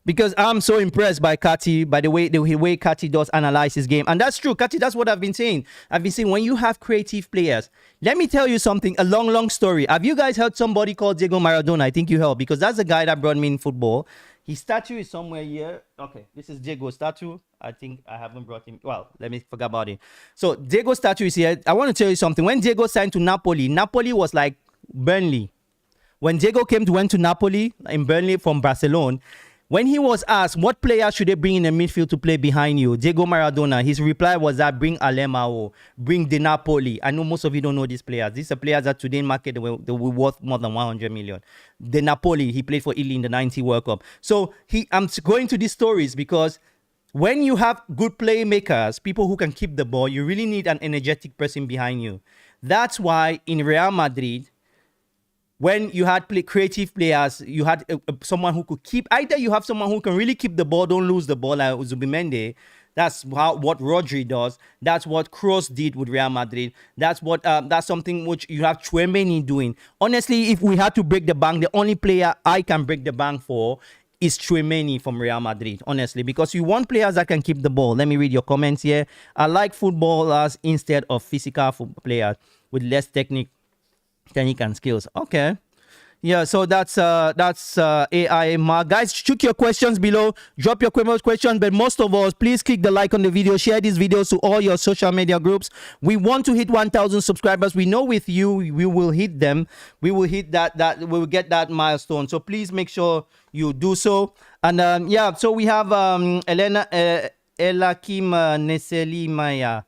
because I'm so impressed by Kati, by the way Kati does analyze his game. And that's true, Kati, that's what I've been saying. I've been saying when you have creative players, let me tell you something, a long story. Have you guys heard somebody called Diego Maradona? I think you have, because that's the guy that brought me in football. His statue is somewhere here. Okay, this is Diego's statue. I think I haven't brought him. Well, let me forget about it. So Diego's statue is here. I want to tell you something. When Diego signed to Napoli, Napoli was like Burnley. When Diego went to Napoli in Burnley from Barcelona, When he was asked what player should they bring in the midfield to play behind you, Diego Maradona, his reply was that bring Alemao, bring De Napoli. I know most of you don't know these players. These are players that today in market they were worth more than 100 million. De Napoli, he played for Italy in the 90 World Cup. So I'm going to these stories because when you have good playmakers, people who can keep the ball, you really need an energetic person behind you. That's why in Real Madrid, when you had creative players, you had someone who could keep, either you have someone who can really keep the ball, don't lose the ball like Zubimendi. That's what Rodri does. That's what Kroos did with Real Madrid. That's something which you have Tchouaméni doing. Honestly, if we had to break the bank, the only player I can break the bank for is Tchouaméni from Real Madrid, honestly, because you want players that can keep the ball. Let me read your comments here. I like footballers instead of physical players with less technique and skills. Okay. Yeah, so that's AI Mark. Guys, shoot your questions below. Drop your questions, but most of all, please click the like on the video. Share these videos to all your social media groups. We want to hit 1,000 subscribers. We know with you, we will hit them. We will hit that we will get that milestone. So please make sure you do so. And yeah, so we have Elena Elakim Neseli Maya.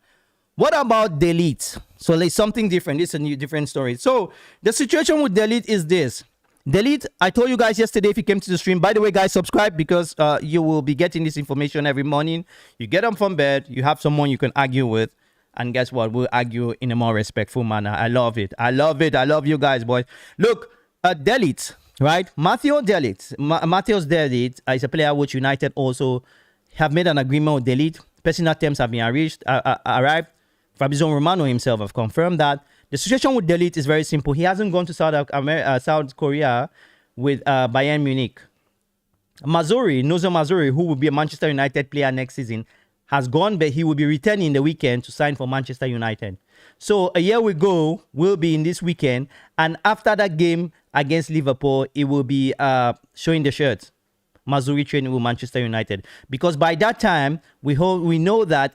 What about De Ligt? So there's something different. It's a new different story. So the situation with De Ligt is this. De Ligt, I told you guys yesterday if you came to the stream. By the way, guys, subscribe because you will be getting this information every morning. You get up from bed, you have someone you can argue with, and guess what? We'll argue in a more respectful manner. I love it. I love it. I love you guys, boys. Look, De Ligt, right? Matthijs de Ligt is a player which United also have made an agreement with De Ligt. Personal terms have been arrived. Fabrizio Romano himself have confirmed that. The situation with De Ligt is very simple. He hasn't gone to South Korea with Bayern Munich. Noussair Mazraoui, who will be a Manchester United player next season, has gone, but he will be returning the weekend to sign for Manchester United. So a year ago will be in this weekend, and after that game against Liverpool, it will be showing the shirt. Mazraoui training with Manchester United, because by that time we know that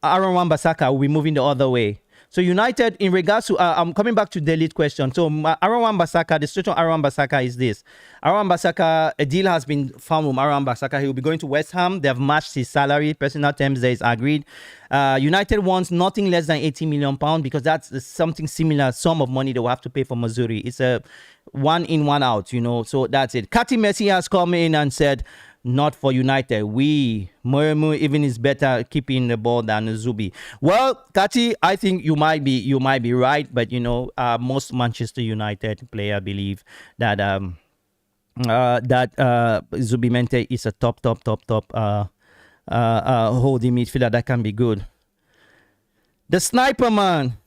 Aaron Wan Bissaka will be moving the other way. So United, in regards to, I'm coming back to the Ligt question. So Aaron Wan Bissaka, the situation of Aaron Wan Bissaka is this. Aaron Wan Bissaka, a deal has been found with Aaron Wan Bissaka. He will be going to West Ham. They have matched his salary. Personal terms there is agreed. United wants nothing less than £80 million because that's something similar sum of money they will have to pay for Mazraoui. It's a one in, one out, you know. So that's it. Kati Messi has come in and said, not for United. Moemu even is better keeping the ball than Zubi. Well, Kati, I think you might be right, but you know, most Manchester United player believe that Zubimendi is a top holding midfielder that can be good. The sniper man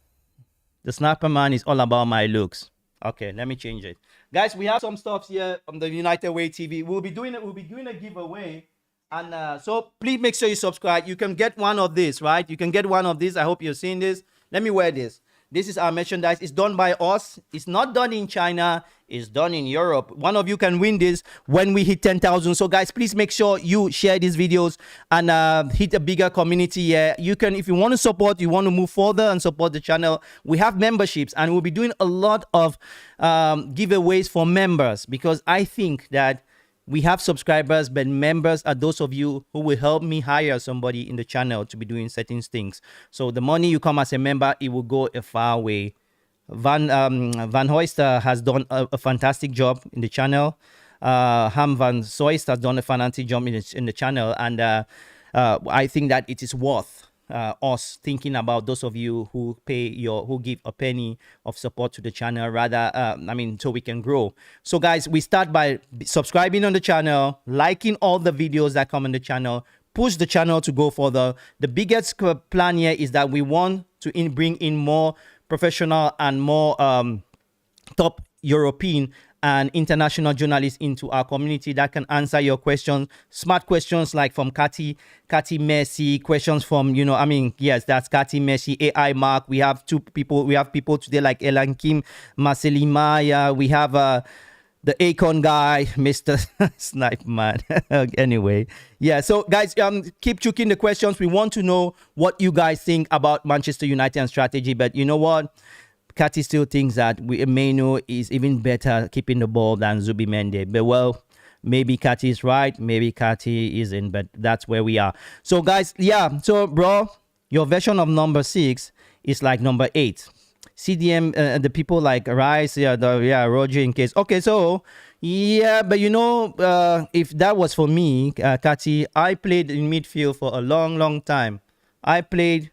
is all about my looks. Okay, let me change it. Guys, we have some stuff here on the United Way TV. We'll be doing a giveaway. And so please make sure you subscribe. You can get one of this, right? You can get one of these. I hope you're seeing this. Let me wear this. This is our merchandise. It's done by us. It's not done in China. It's done in Europe. One of you can win this when we hit 10,000. So guys, please make sure you share these videos and hit a bigger community here. You can, if you want to support, you want to move further and support the channel, we have memberships and we'll be doing a lot of giveaways for members, because I think that we have subscribers, but members are those of you who will help me hire somebody in the channel to be doing certain things. So the money you come as a member, it will go a far way. Van Hoyster has done a fantastic job in the channel. Ham Van Soist has done a fantastic job in the channel, and I think that it is worth us thinking about those of you who give a penny of support to the channel, rather so we can grow. So guys, we start by subscribing on the channel, liking all the videos that come on the channel, push the channel to go further. The biggest plan here is that we want to bring in more professional and more top European and international journalists into our community that can answer your questions, smart questions like from Kati Messi, questions from, yes, that's Kati Messi, AI Mark. We have people today like Elan Kim, Marceli Maya. We have the Akon guy, Mr. Snipe Man. Anyway, yeah, so guys, keep chucking the questions. We want to know what you guys think about Manchester United and strategy, but you know what? Kati still thinks that Meno is even better keeping the ball than Zubimendi. But well, maybe Kati is right, maybe Kati isn't, but that's where we are. So guys, yeah, so bro, your version of number 6 is like number 8. CDM, the people like Rice, Roger in case. Okay, so yeah, but you know, if that was for me, Kati, I played in midfield for a long time. I played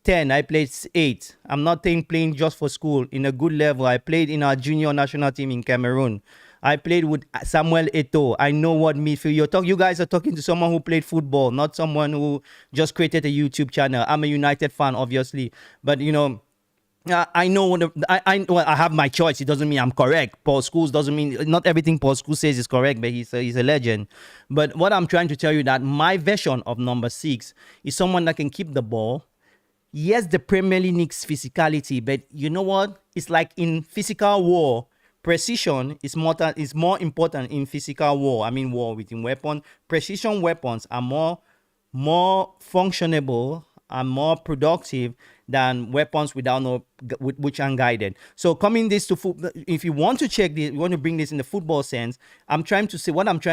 10, I played 8. I'm not playing just for school. In a good level, I played in our junior national team in Cameroon. I played with Samuel Eto'o. I know what midfield. You guys are talking to someone who played football, not someone who just created a YouTube channel. I'm a United fan, obviously, but you know, I know what I have my choice. It doesn't mean I'm correct. Paul Scholes doesn't mean not everything Paul Scholes says is correct, but he's a legend. But what I'm trying to tell you that my version of number 6 is someone that can keep the ball. Yes, the Premier League needs physicality, but you know what? It's like in physical war. Precision is more important in physical war. I mean, war within weapon. Precision weapons are more functionable and more productive than weapons which are unguided. So coming this to football, if you want to check this, you want to bring this in the football sense, what I'm trying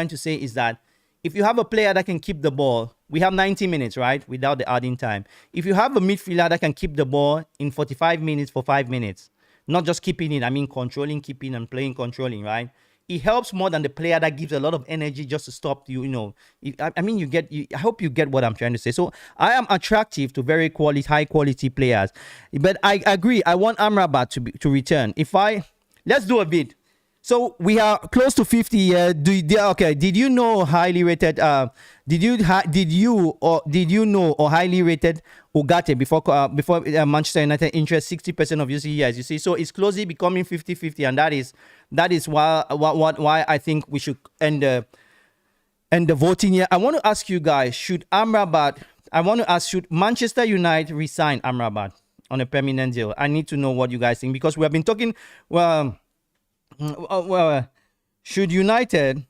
to say is that if you have a player that can keep the ball, we have 90 minutes, right? Without the adding time. If you have a midfielder that can keep the ball in 45 minutes for 5 minutes, not just keeping it, I mean controlling, keeping and playing, controlling, right? It helps more than the player that gives a lot of energy just to stop you, you know. I mean, I hope you get what I'm trying to say. So I am attractive to very high quality players. But I agree, I want Amrabat to return. Let's do a bit. So we are close to 50. Okay. Did you know highly rated? Did you know or highly rated Ugarte before Manchester United interest 60% of UC years? You see, so it's closely becoming 50-50, and that is why I think we should end the voting here. I want to ask you guys: should Manchester United resign Amrabat on a permanent deal? I need to know what you guys think, because we have been talking. Should United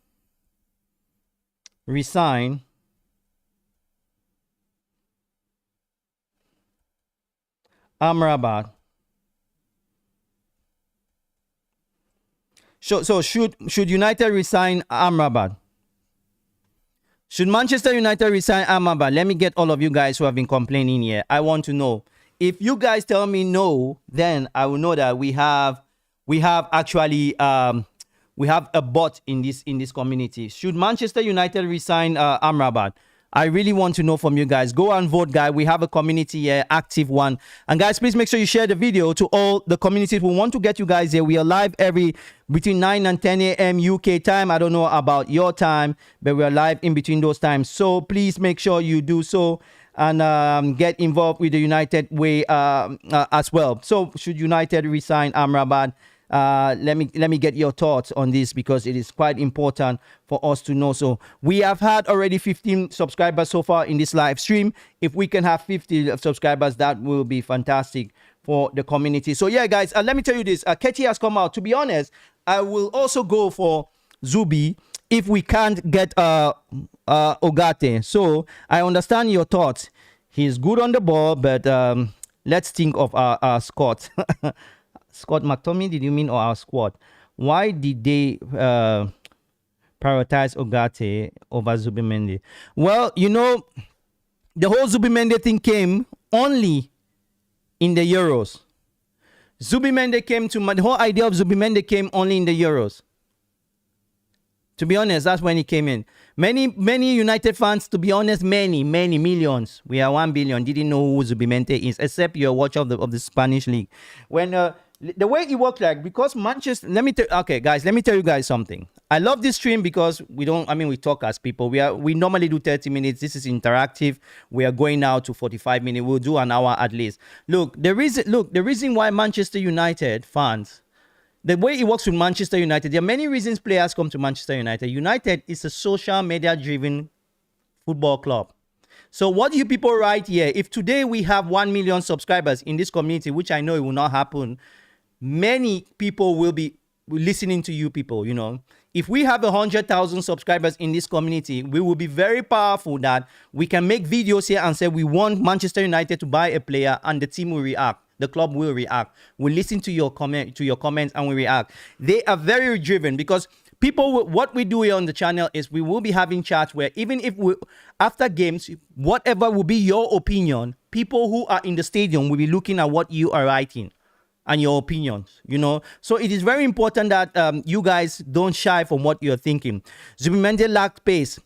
resign Amrabat? So should United resign Amrabat? Should Manchester United resign Amrabat? Let me get all of you guys who have been complaining here. I want to know. If you guys tell me no, then I will know that we have actually we have a bot in this community. Should Manchester United resign Amrabat? I really want to know from you guys. Go and vote, guys. We have a community here, active one. And guys, please make sure you share the video to all the communities. We want to get you guys here. We are live between 9 and 10 a.m. UK time. I don't know about your time, but we are live in between those times. So please make sure you do so and get involved with the United way as well. So should United resign Amrabat? Let me get your thoughts on this, because it is quite important for us to know. So we have had already 15 subscribers so far in this live stream. If we can have 50 subscribers, that will be fantastic for the community. So yeah, guys, let me tell you this. Ketty has come out. To be honest, I will also go for Zubi if we can't get Ugarte. So I understand your thoughts. He's good on the ball, but let's think of our Scott. Scott McTominay, did you mean, or our squad? Why did they prioritize Ugarte over Zubimendi? Well, you know, the whole Zubimendi thing came only in the Euros. The whole idea of Zubimendi came only in the Euros. To be honest, that's when he came in. Many United fans, to be honest, many millions. We are 1 billion. Didn't know who Zubimendi is, except you're a watcher of the Spanish league. When the way it worked, like, because Manchester, okay, guys, let me tell you guys something. I love this stream because we talk as people. We normally do 30 minutes. This is interactive. We are going now to 45 minutes. We'll do an hour at least. The reason why Manchester United fans, the way it works with Manchester United, there are many reasons players come to Manchester United. United is a social media driven football club. So what you people write here, if today we have 1 million subscribers in this community, which I know it will not happen, many people will be listening to you people, you know. If we have 100,000 subscribers in this community, we will be very powerful that we can make videos here and say we want Manchester United to buy a player and the team will react. the club will react. We listen to your comments, and we react. They are very driven because people, what we do here on the channel is we will be having chats where even if we, after games, whatever will be your opinion, people who are in the stadium will be looking at what you are writing and your opinions, you know. So it is very important that you guys don't shy from what you're thinking. Zubimendi lacked pace.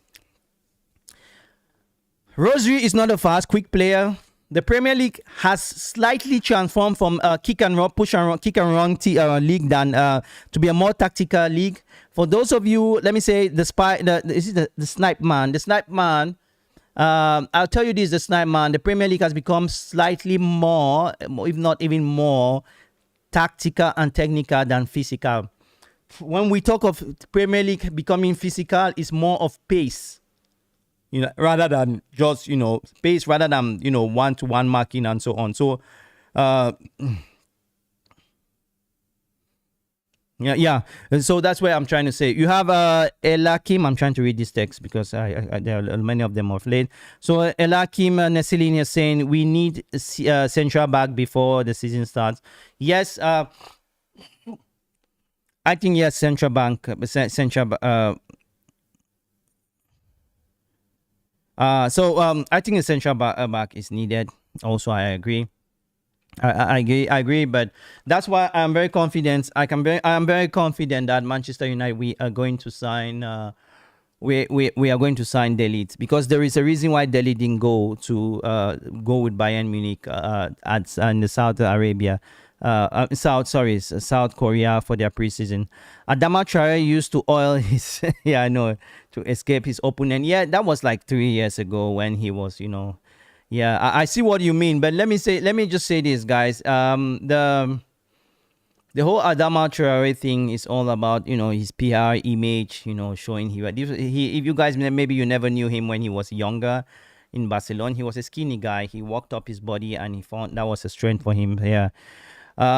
Rosary is not a fast, quick player. The Premier League has slightly transformed from a kick and run, push and run, kick and run league than to be a more tactical league. For those of you, let me say the snipe man. The snipe man. I'll tell you this: the snipe man. The Premier League has become slightly more, if not even more, tactical and technical than physical. When we talk of Premier League becoming physical, it's more of pace. You know, rather than just, you know, pace, rather than, you know, one-to-one marking and so on. So, yeah. So that's what I'm trying to say. You have Elakim. I'm trying to read this text because there are many of them off late. So Elakim Neselin is saying we need central back before the season starts. Yes. I think yes. Central bank. I think a central back is needed. Also, I agree. I agree, but that's why I'm very confident. I am very confident that Manchester United, we are going to sign. We are going to sign De Ligt, because there is a reason why De Ligt didn't go with Bayern Munich in the South Korea for their preseason. Adama Traore used to oil his to escape his opponent. Yeah, that was like 3 years ago when he was, you know. Yeah, I see what you mean, but let me just say this, guys. The whole Adama Traore thing is all about, you know, his PR image, you know, showing he if you guys, maybe you never knew him when he was younger in Barcelona. He was a skinny guy. He walked up his body and he found that was a strength for him. Yeah.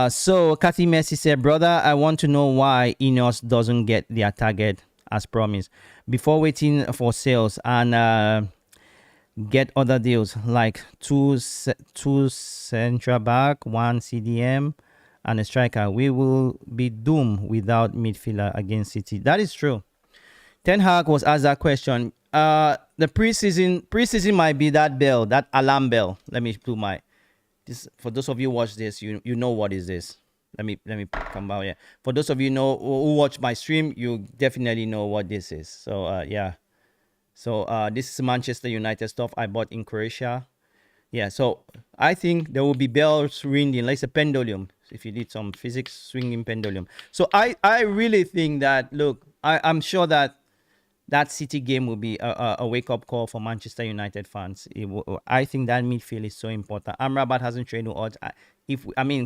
So Kathy Messi said, brother, I want to know why Inos doesn't get their target as promised before waiting for sales and get other deals like two central back, one CDM, and a striker. We will be doomed without midfielder against City. That is true. Ten Hag was asked that question. The preseason might be that bell, that alarm bell. Let me do my this for those of you who watch this. You know what is this. Let me come out here. For those of you who watch my stream, you definitely know what this is. So yeah. So this is Manchester United stuff I bought in Croatia. Yeah, so I think there will be bells ringing like a pendulum. If you did some physics, swinging pendulum. So I really think that, look, I'm sure that City game will be a wake-up call for Manchester United fans. I think that midfield is so important. Amrabat hasn't trained with odds.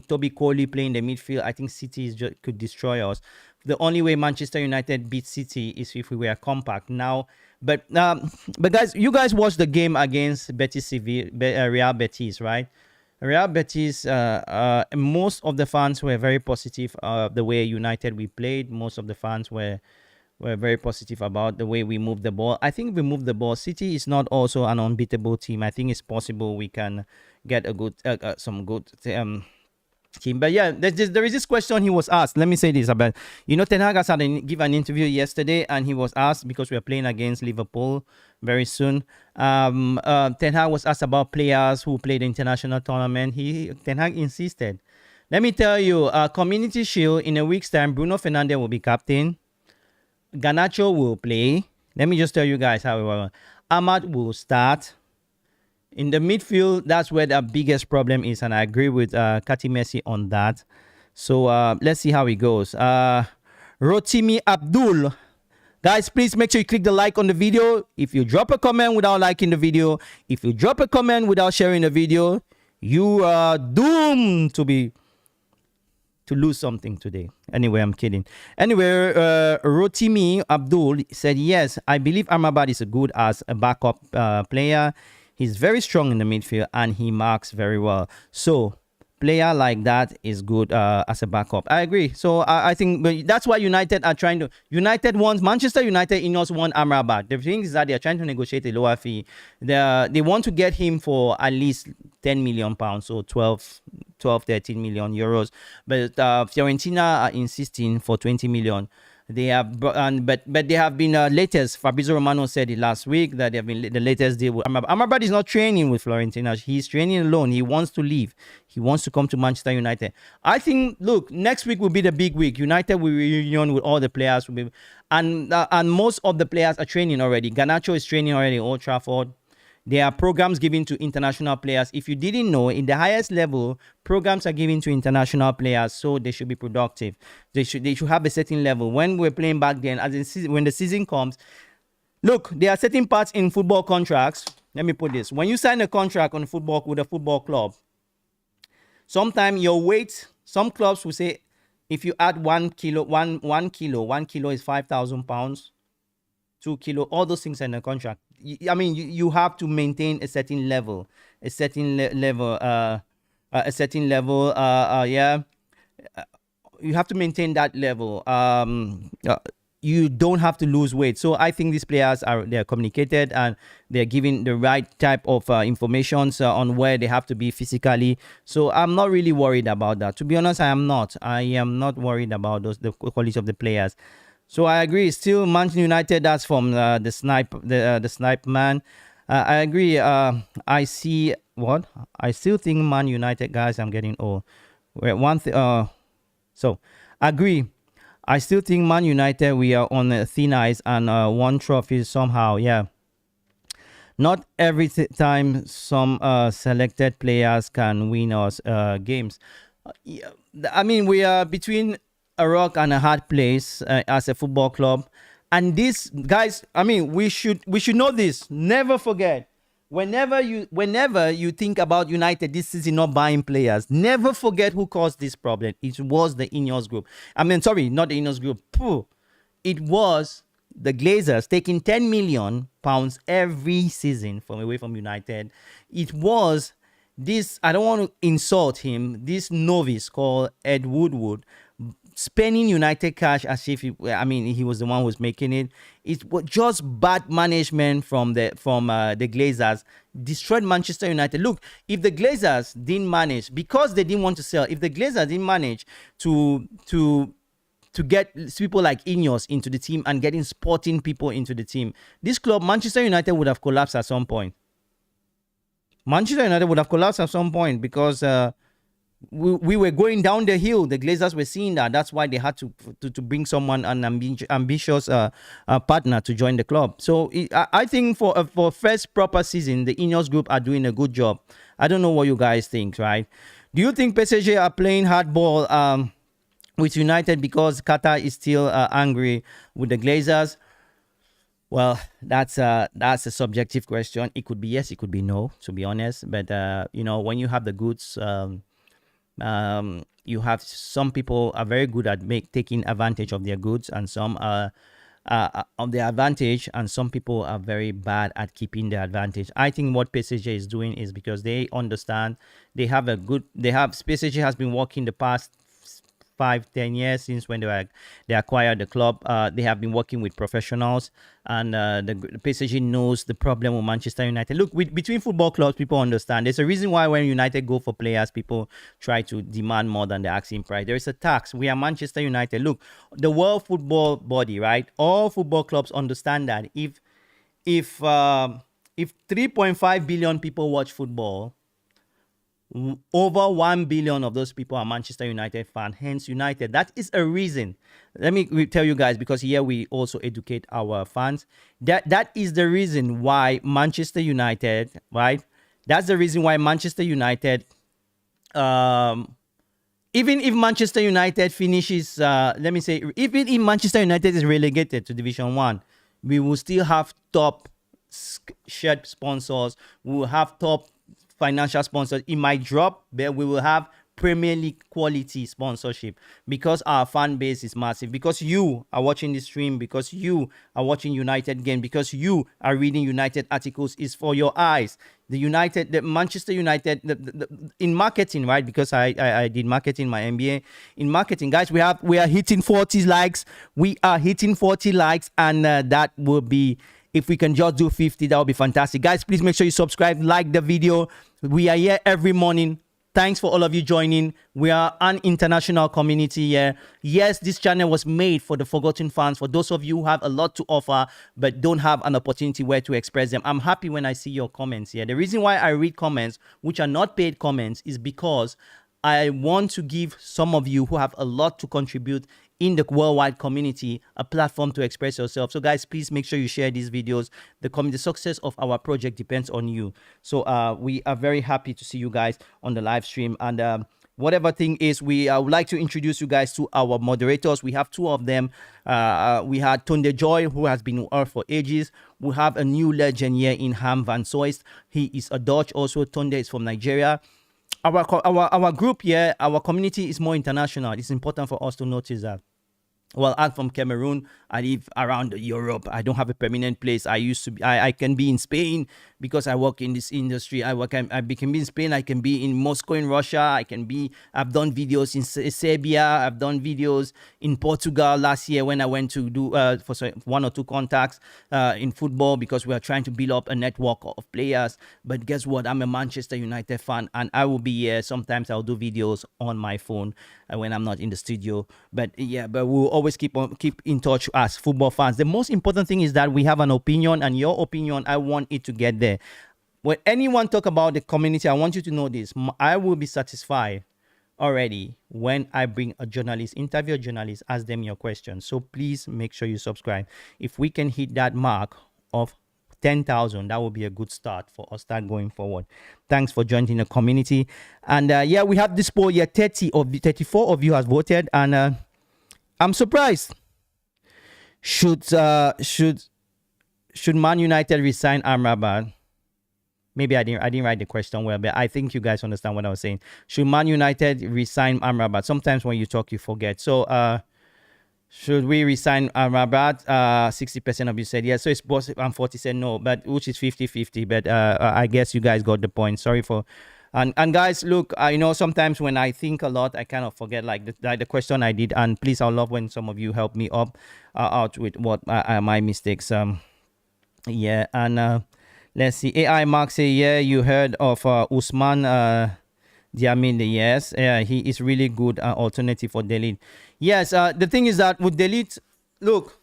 Toby Coley playing the midfield, I think City could destroy us. The only way Manchester United beat City is if we were compact now. But guys, you guys watched the game against Real Betis, right? Real Betis, most of the fans were very positive the way United we played. Most of the fans were very positive about the way we moved the ball. I think we moved the ball. City is not also an unbeatable team. I think it's possible we can get a good some good team. But yeah, there is this question he was asked. Let me say this about, you know, Ten Hag has give an interview yesterday, and he was asked, because we are playing against Liverpool very soon. Ten Hag was asked about players who played the international tournament. Ten Hag insisted. Let me tell you, Community Shield in a week's time, Bruno Fernandes will be captain. Garnacho will play. Let me just tell you guys how it will. Ahmad will start. In the midfield, that's where the biggest problem is, and I agree with Kati Messi on that. So let's see how it goes. Rotimi Abdul. Guys, please make sure you click the like on the video. If you drop a comment without liking the video, if you drop a comment without sharing the video, you are doomed to lose something today. Anyway, I'm kidding. Anyway, Rotimi Abdul said, yes, I believe Amrabat is good as a backup player. He's very strong in the midfield and he marks very well. So player like that is good as a backup. I agree. So I think that's why United are trying to. United wants Manchester United. Inos want Amrabat. The thing is that they are trying to negotiate a lower fee. They want to get him for at least 10 million pounds, so 13 million euros. But Fiorentina are insisting for 20 million. They have, but they have been latest. Fabrizio Romano said it last week that they have been the latest deal with Amrabat. Amrabat is not training with Fiorentina. He's training alone. He wants to leave. He wants to come to Manchester United. I think. Look, next week will be the big week. United will reunion with all the players. And most of the players are training already. Garnacho is training already at Old Trafford. There are programs given to international players. If you didn't know, in the highest level, programs are given to international players, so they should be productive. They should have a certain level. When we're playing back then, when the season comes, look, there are certain parts in football contracts. Let me put this: when you sign a contract with a football club, sometimes your weight. Some clubs will say, if you add 1 kilo, one kilo is 5,000 pounds. 2 kilo, all those things in the contract. I mean, you have to maintain a certain level, yeah. You have to maintain that level. You don't have to lose weight. So I think these players they're communicated and they're giving the right type of information on where they have to be physically. So I'm not really worried about that. To be honest, I am not. I am not worried about the quality of the players. So I agree. Still, Manchester United. That's from the snipe man. I agree. I see what I still think Man United, guys. I'm getting old. One thing. So agree. I still think Man United. We are on thin ice and one trophy somehow. Yeah. Not every time some selected players can win us games. Yeah, I mean, we are between a rock and a hard place as a football club, and this, guys, I mean, we should know this. Never forget, whenever you think about United this season not buying players, never forget who caused this problem. It was the Inos group. I mean, sorry, not the Inos group. It was the Glazers taking 10 million pounds every season away from United. It was this, I don't want to insult him, this novice called Ed Woodward, spending United cash as if he was the one who was making it. It was just bad management from the Glazers, destroyed Manchester United. Look, if the Glazers didn't manage, because they didn't want to sell, if the Glazers didn't manage to get people like Inos into the team and getting sporting people into the team, this club, Manchester United, would have collapsed at some point. Manchester United would have collapsed at some point because we were going down the hill. The Glazers were seeing that. That's why they had to bring someone, an ambitious partner to join the club. So I think for first proper season, the Ineos group are doing a good job. I don't know what you guys think, right? Do you think PSG are playing hardball with United because Qatar is still angry with the Glazers? Well, that's a subjective question. It could be yes, it could be no, to be honest. But when you have the goods, you have some people are very good at taking advantage of their goods, and some are of their advantage, and some people are very bad at keeping their advantage. I think what PSG is doing is because they understand they have PSG has been working the past 5-10 years since when they acquired the club. They have been working with professionals, and the PSG knows the problem with Manchester United. Look, between football clubs, people understand. There's a reason why when United go for players, people try to demand more than the asking price. There is a tax. We are Manchester United. Look, the World Football Body, right? All football clubs understand that if 3.5 billion people watch football, over 1 billion of those people are Manchester United fans, hence United. That is a reason. Let me tell you guys, because here we also educate our fans. That is the reason why Manchester United, right? That's the reason why Manchester United, even if Manchester United finishes, even if Manchester United is relegated to Division 1, we will still have top shirt sponsors. We will have top financial sponsors. It might drop, but we will have Premier League quality sponsorship, because our fan base is massive, because you are watching this stream, because you are watching United game, because you are reading United articles, is for your eyes. The Manchester United, in marketing, right? Because I did marketing, my MBA in marketing, guys. We are hitting 40 likes. We are hitting 40 likes, and that will be, if we can just do 50, that would be fantastic, guys. Please make sure you subscribe, like the video. We are here every morning. Thanks for all of you joining. We are an international community here. Yes, this channel was made for the forgotten fans, for those of you who have a lot to offer but don't have an opportunity where to express them. I'm happy when I see your comments here. The reason why I read comments, which are not paid comments, is because I want to give some of you who have a lot to contribute in the worldwide community a platform to express yourself. So guys, please make sure you share these videos. The success of our project depends on you. So we are very happy to see you guys on the live stream. And whatever thing is, I would like to introduce you guys to our moderators. We have two of them. We had Tunde Joy, who has been with us for ages. We have a new legend here in Ham Van Soest. He is a Dutch also. Tunde is from Nigeria. Our group here, our community is more international. It's important for us to notice that. Well, I'm from Cameroon. I live around Europe. I don't have a permanent place. I can be in Spain because I work in this industry. I can be in Spain. I can be in Moscow in Russia. I've done videos in Serbia. I've done videos in Portugal last year when I went to do for one or two contacts in football, because we are trying to build up a network of players. But guess what? I'm a Manchester United fan, and I will be here. Sometimes I'll do videos on my phone when I'm not in the studio. But we'll always keep in touch as football fans. The most important thing is that we have an opinion, and your opinion, I want it to get there. When anyone talk about the community, I want you to know this. I will be satisfied already when I bring a journalist, interview a journalist, ask them your questions. So please make sure you subscribe. If we can hit that mark of 10,000, that will be a good start for us start going forward. Thanks for joining the community. And we have this poll here. 34 of you has voted, and I'm surprised. Should Man United resign Amrabat? Maybe I didn't write the question well, but I think you guys understand what I was saying. Should Man United resign Amrabat? Sometimes when you talk, you forget. So should we resign Amrabat? 60% of you said yes. So it's possible, and 40 said no, but which is 50-50. But I guess you guys got the point. Sorry for. And guys, look, I know sometimes when I think a lot, I kind of forget like the question I did. And please, I love when some of you help me out with what my mistakes. Let's see. AI Mark say, yeah, you heard of Usman Diamine. Yes, he is really good alternative for De Ligt. Yes, the thing is that with De Ligt, look,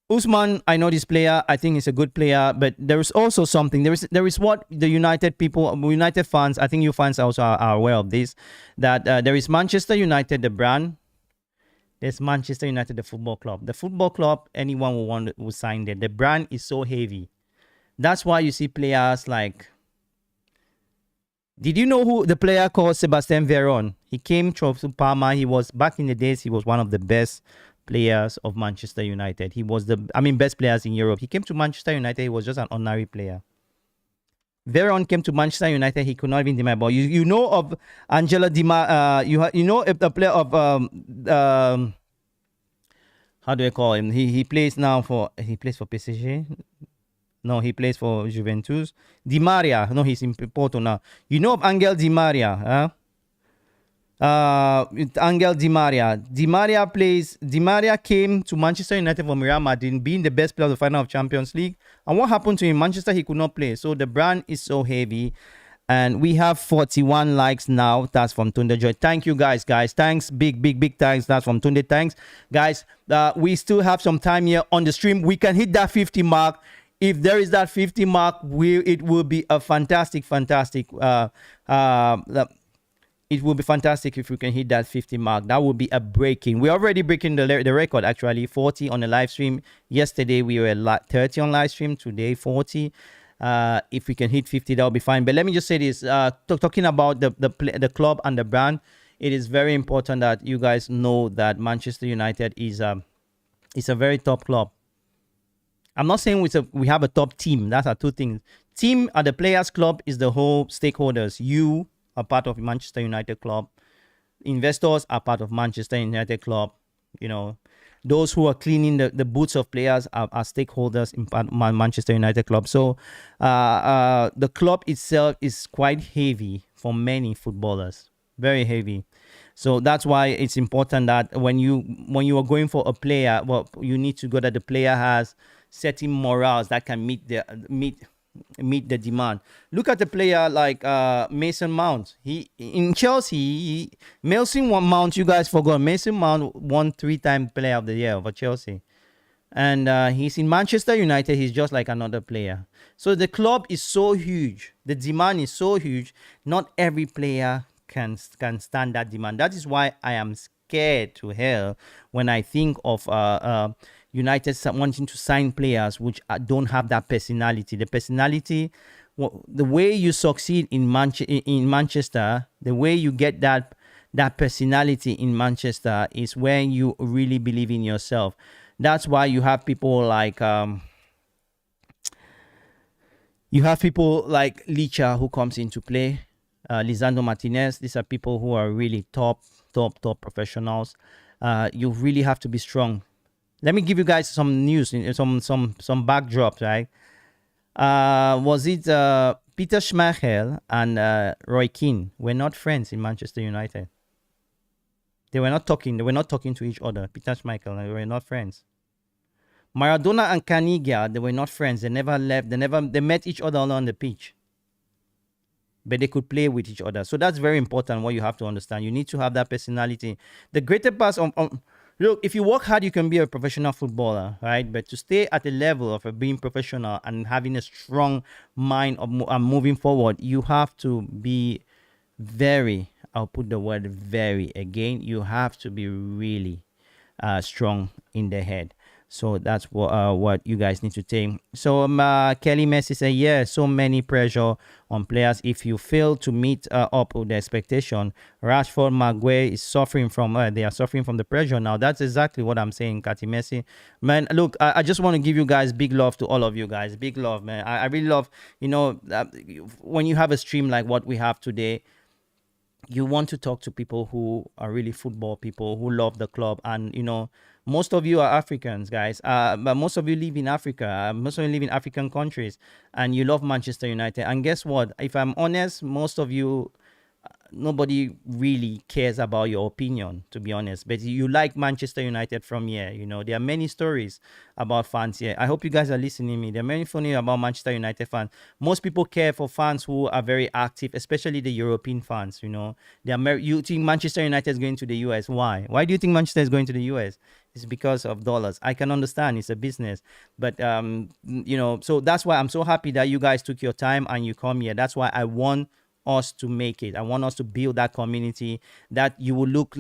Usman, I know this player. I think he's a good player, but there is also something. There is what the United people, United fans, I think you fans also are aware of this, that there is Manchester United, the brand. There's Manchester United, the football club. The football club, anyone will sign there. The brand is so heavy. That's why you see players like. Did you know who the player called Sebastian Veron? He came to Parma. He was back in the days. He was one of the best players of Manchester United. He was best players in Europe. He came to Manchester United. He was just an ordinary player. Veron came to Manchester United. He could not even demand ball. You know of Angela you know the player of how do I call him? He plays for PSG. No, he plays for Juventus. Di Maria. No, he's in Porto now. You know of Angel Di Maria, huh? Angel Di Maria. Di Maria came to Manchester United from Real Madrid, being the best player of the final of Champions League. And what happened to him? Manchester, he could not play. So the brand is so heavy. And we have 41 likes now. That's from Tunde Joy. Thank you, guys. Thanks. Big thanks. That's from Tunde. Thanks. Guys, we still have some time here on the stream. We can hit that 50 mark. If there is that 50 mark, it will be a fantastic. It will be fantastic if we can hit that 50 mark. That will be a breaking. We're already breaking the record, actually. 40 on the live stream. Yesterday, we were at 30 on live stream. Today, 40. If we can hit 50, that will be fine. But let me just say this. Talking about the club and the brand, it is very important that you guys know that Manchester United is a very top club. I'm not saying we have a top team. That's our two things. Team are the players, club is the whole stakeholders. You are part of Manchester United club. Investors are part of Manchester United club. You know, those who are cleaning the boots of players are stakeholders in Manchester United club. So the club itself is quite heavy for many footballers, very heavy. So that's why it's important that when you are going for a player, well, you need to go that the player has certain morals that can meet the demand. Look at a player like Mason Mount. He in Chelsea, Mason Mount. You guys forgot Mason Mount won 3-time Player of the Year for Chelsea, and he's in Manchester United. He's just like another player. So the club is so huge. The demand is so huge. Not every player can stand that demand. That is why I am scared to hell when I think of United wanting to sign players which don't have that personality. The personality, the way you succeed in Manchester, the way you get that personality in Manchester is when you really believe in yourself. That's why you have people like Licha who comes into play. Lisandro Martinez. These are people who are really top professionals. You really have to be strong. Let me give you guys some news, some backdrops, right? Was it Peter Schmeichel and Roy Keane were not friends in Manchester United? They were not talking. They were not talking to each other. Peter Schmeichel, they were not friends. Maradona and Caniggia, they were not friends. They never left. They met each other on the pitch, but they could play with each other. So that's very important, what you have to understand. You need to have that personality. The greater part look, if you work hard, you can be a professional footballer, right? But to stay at the level of being professional and having a strong mind of moving forward, you have to be very, I'll put the word very again, you have to be really strong in the head. So that's what you guys need to take. So Kelly Messi said, yeah, so many pressure on players. If you fail to meet up with the expectation, Rashford, Maguire is suffering from, they are suffering from the pressure now. That's exactly what I'm saying, Katy Messi. Man, look, I just want to give you guys big love to all of you guys. Big love, man. I really love, you know, when you have a stream like what we have today, you want to talk to people who are really football people, who love the club. And, you know, most of you are Africans, guys. But most of you live in Africa. Most of you live in African countries. And you love Manchester United. And guess what? If I'm honest, most of you, nobody really cares about your opinion, to be honest. But you like Manchester United from here. You know, there are many stories about fans here. I hope you guys are listening to me. There are many funny about Manchester United fans. Most people care for fans who are very active, especially the European fans, you know. You think Manchester United is going to the US. Why? Why do you think Manchester is going to the US? It's because of dollars. I can understand. It's a business. But, you know, so that's why I'm so happy that you guys took your time and you come here. That's why I want us to make it. I want us to build that community that you will look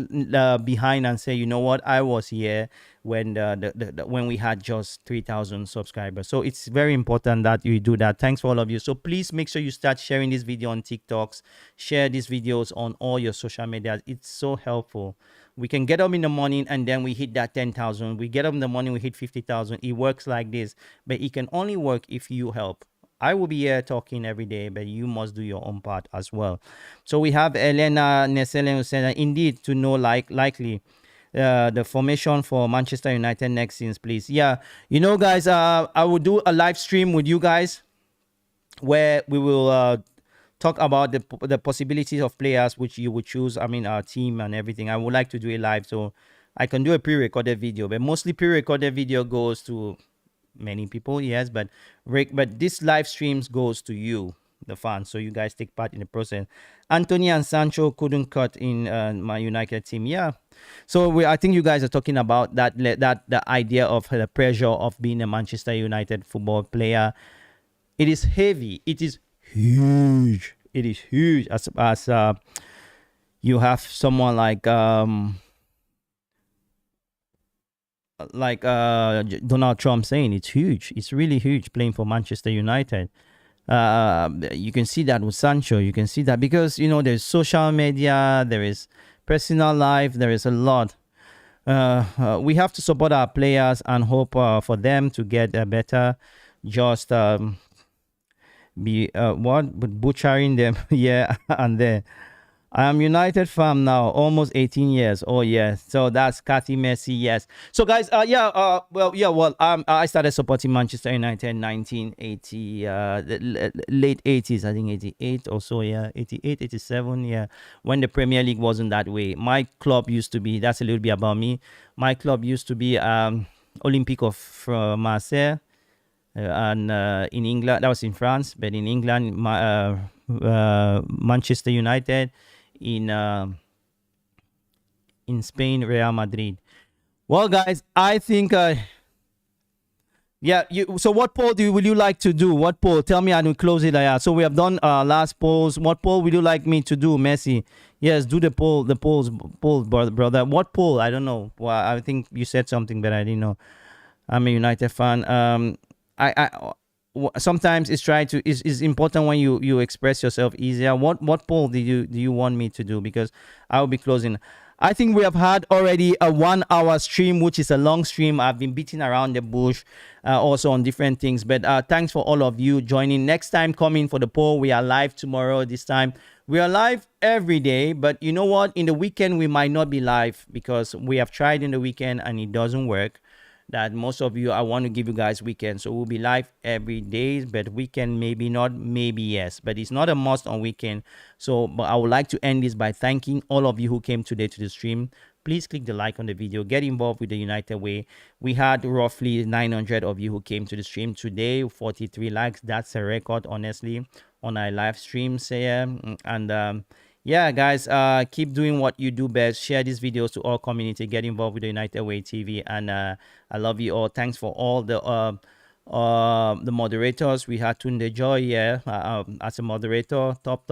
behind and say, you know what, I was here when when we had just 3,000 subscribers. So it's very important that you do that. Thanks for all of you. So please make sure you start sharing this video on TikToks, share these videos on all your social media. It's so helpful. We can get up in the morning and then we hit that 10,000. We get up in the morning, we hit 50,000. It works like this, but it can only work if you help. I will be here talking every day, but you must do your own part as well. So we have Elena Neselen who said, indeed, to know likely the formation for Manchester United next season, please. Yeah, you know, guys, I will do a live stream with you guys where we will talk about the possibilities of players which you would choose. I mean, our team and everything. I would like to do it live, so I can do a pre-recorded video, but mostly pre-recorded video goes to many people, yes, but this live streams goes to you, the fans, so you guys take part in the process. Anthony and Sancho couldn't cut in my United team. Yeah, so I think you guys are talking about that the idea of the pressure of being a Manchester United football player. It is heavy. It is huge. It is huge. As you have someone like Donald Trump saying it's huge. It's really huge playing for Manchester United. You can see that with Sancho. You can see that because, you know, there's social media, there is personal life, there is a lot. We have to support our players and hope for them to get better. Just be what but butchering them yeah and then I am United fan now, almost 18 years. Oh yes, so that's Cathy Messi. Yes. So guys, I started supporting Manchester United 1980, late 80s, I think 88 or so. Yeah, 88, 87. Yeah, when the Premier League wasn't that way. My club used to be. That's a little bit about me. My club used to be Olympique of Marseille. And in England, that was in France, but in England, Manchester United, in Spain, Real Madrid. Well, guys, I think yeah. So what poll will you like to do? What poll? Tell me, and we close it. So we have done last polls. What poll would you like me to do, Messi? Yes, do the poll. The polls, brother. What poll? I don't know. Well, I think you said something, but I didn't know. I'm a United fan. Sometimes it's important when you express yourself easier. What poll do you want me to do? Because I will be closing. I think we have had already a 1 hour stream, which is a long stream. I've been beating around the bush, also on different things. But thanks for all of you joining. Next time coming for the poll, we are live tomorrow. This time we are live every day. But you know what? In the weekend we might not be live because we have tried in the weekend and it doesn't work. That most of you, I want to give you guys weekend, so we'll be live every day, but weekend maybe not, maybe yes, but it's not a must on weekend. So but I would like to end this by thanking all of you who came today to the stream. Please click the like on the video, get involved with the United Way. We had roughly 900 of you who came to the stream today, 43 likes. That's a record, honestly, on our live streams here. And yeah, guys, keep doing what you do best. Share these videos to all community. Get involved with the United Way TV. And I love you all. Thanks for all the moderators. We had Tunde Joy, as a moderator, top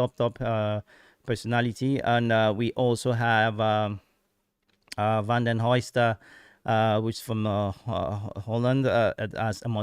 personality. And we also have Van den Hoyster, which is from Holland, as a moderator.